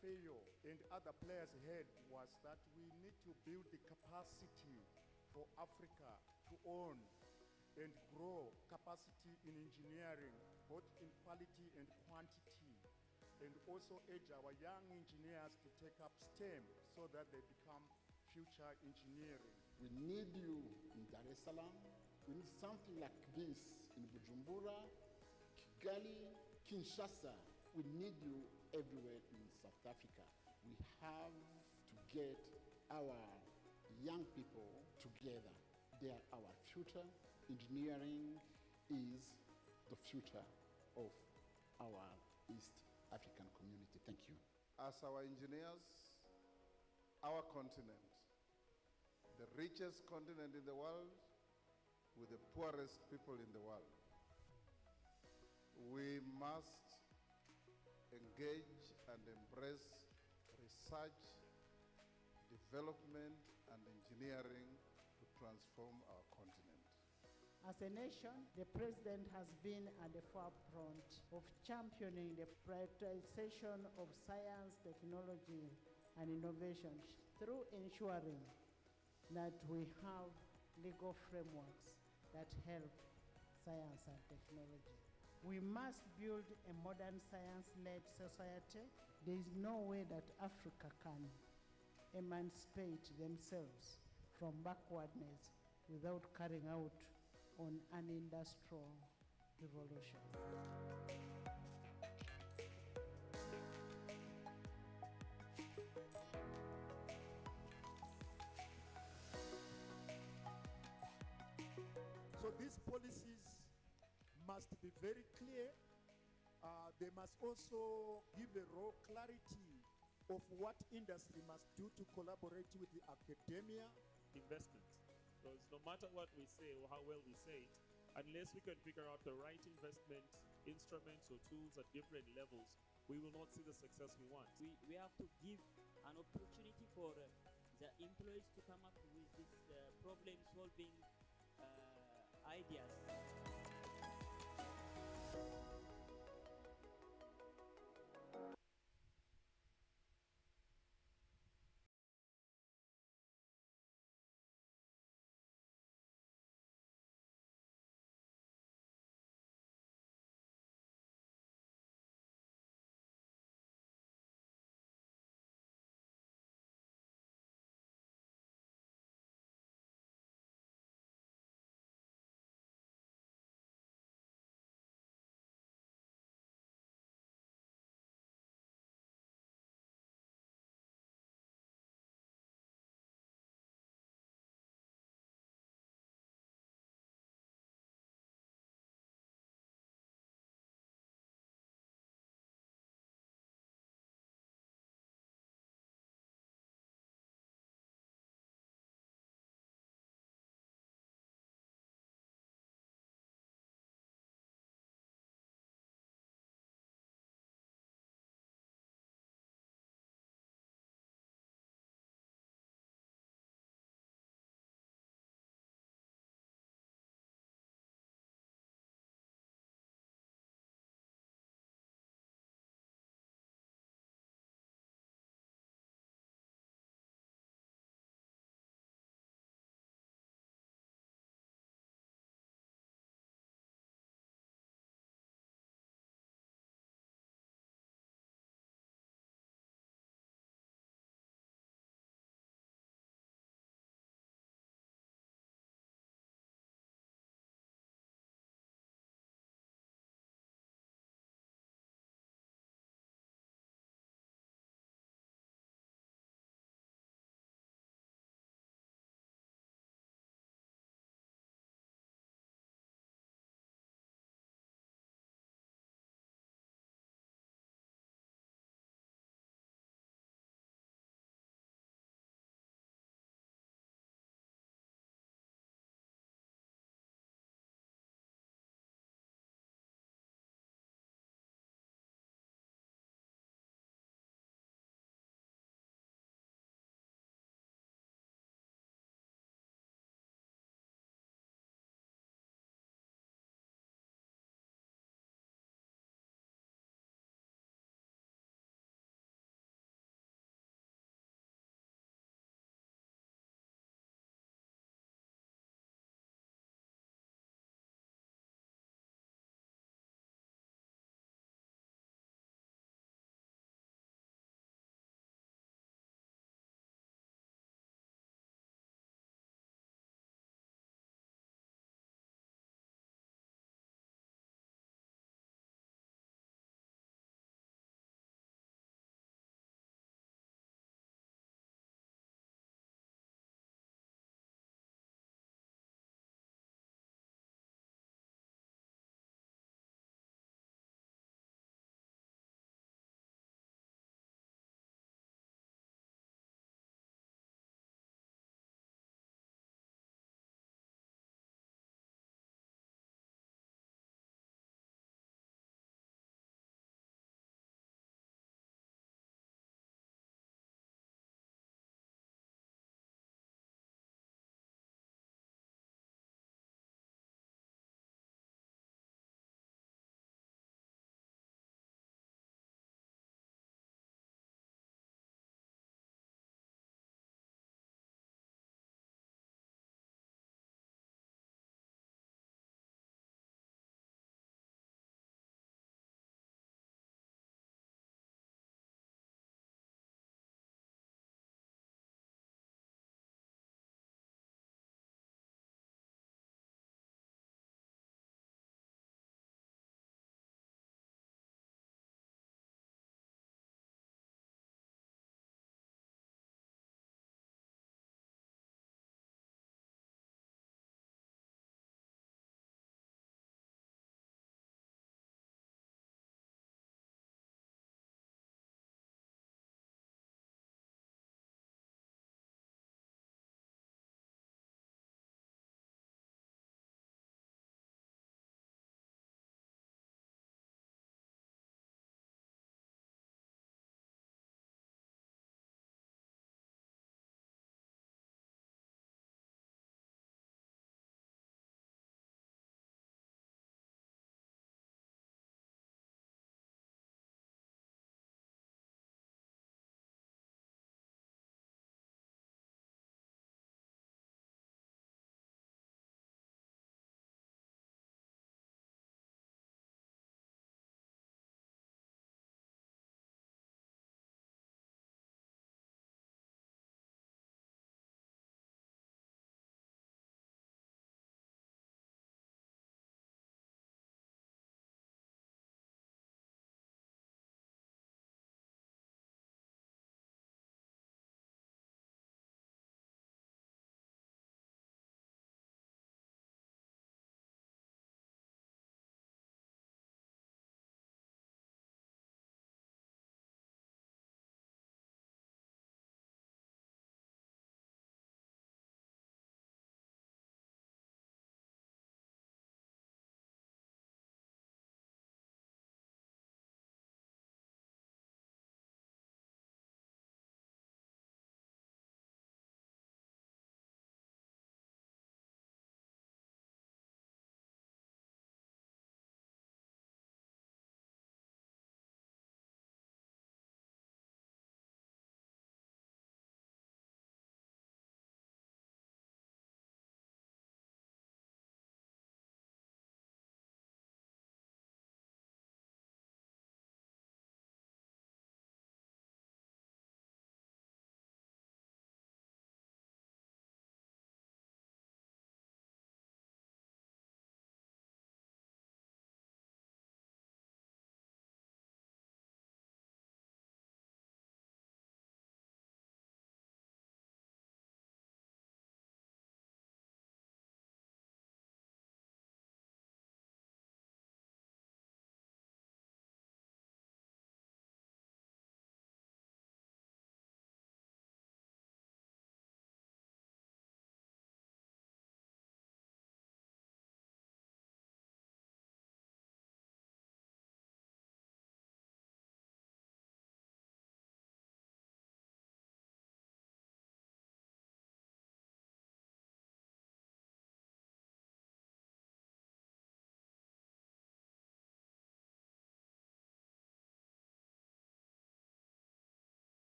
FAO, and other players had was that we need to build the capacity for Africa to own and grow capacity in engineering, both in quality and quantity, and also urge our young engineers to take up STEM so that they become future engineering. We need you in Dar es Salaam. We need something like this in Bujumbura, Kigali, Kinshasa. We need you everywhere in South Africa. We have to get our young people together. They are our future. Engineering is the future of our East African community. Thank you. As our engineers, our continent, the richest continent in the world with the poorest people in the world, we must engage and embrace research, development, and engineering to transform our continent. As a nation, the President has been at the forefront of championing the prioritization of science, technology, and innovation through ensuring that we have legal frameworks that help science and technology. We must build a modern science-led society. There is no way that Africa can emancipate themselves from backwardness without carrying out on an industrial revolution. So these policies must be very clear. They must also give a raw clarity of what industry must do to collaborate with the academia. Investment. Because no matter what we say or how well we say it, unless we can figure out the right investment instruments or tools at different levels, we will not see the success we want. We have to give an opportunity for the employees to come up with this problem-solving ideas.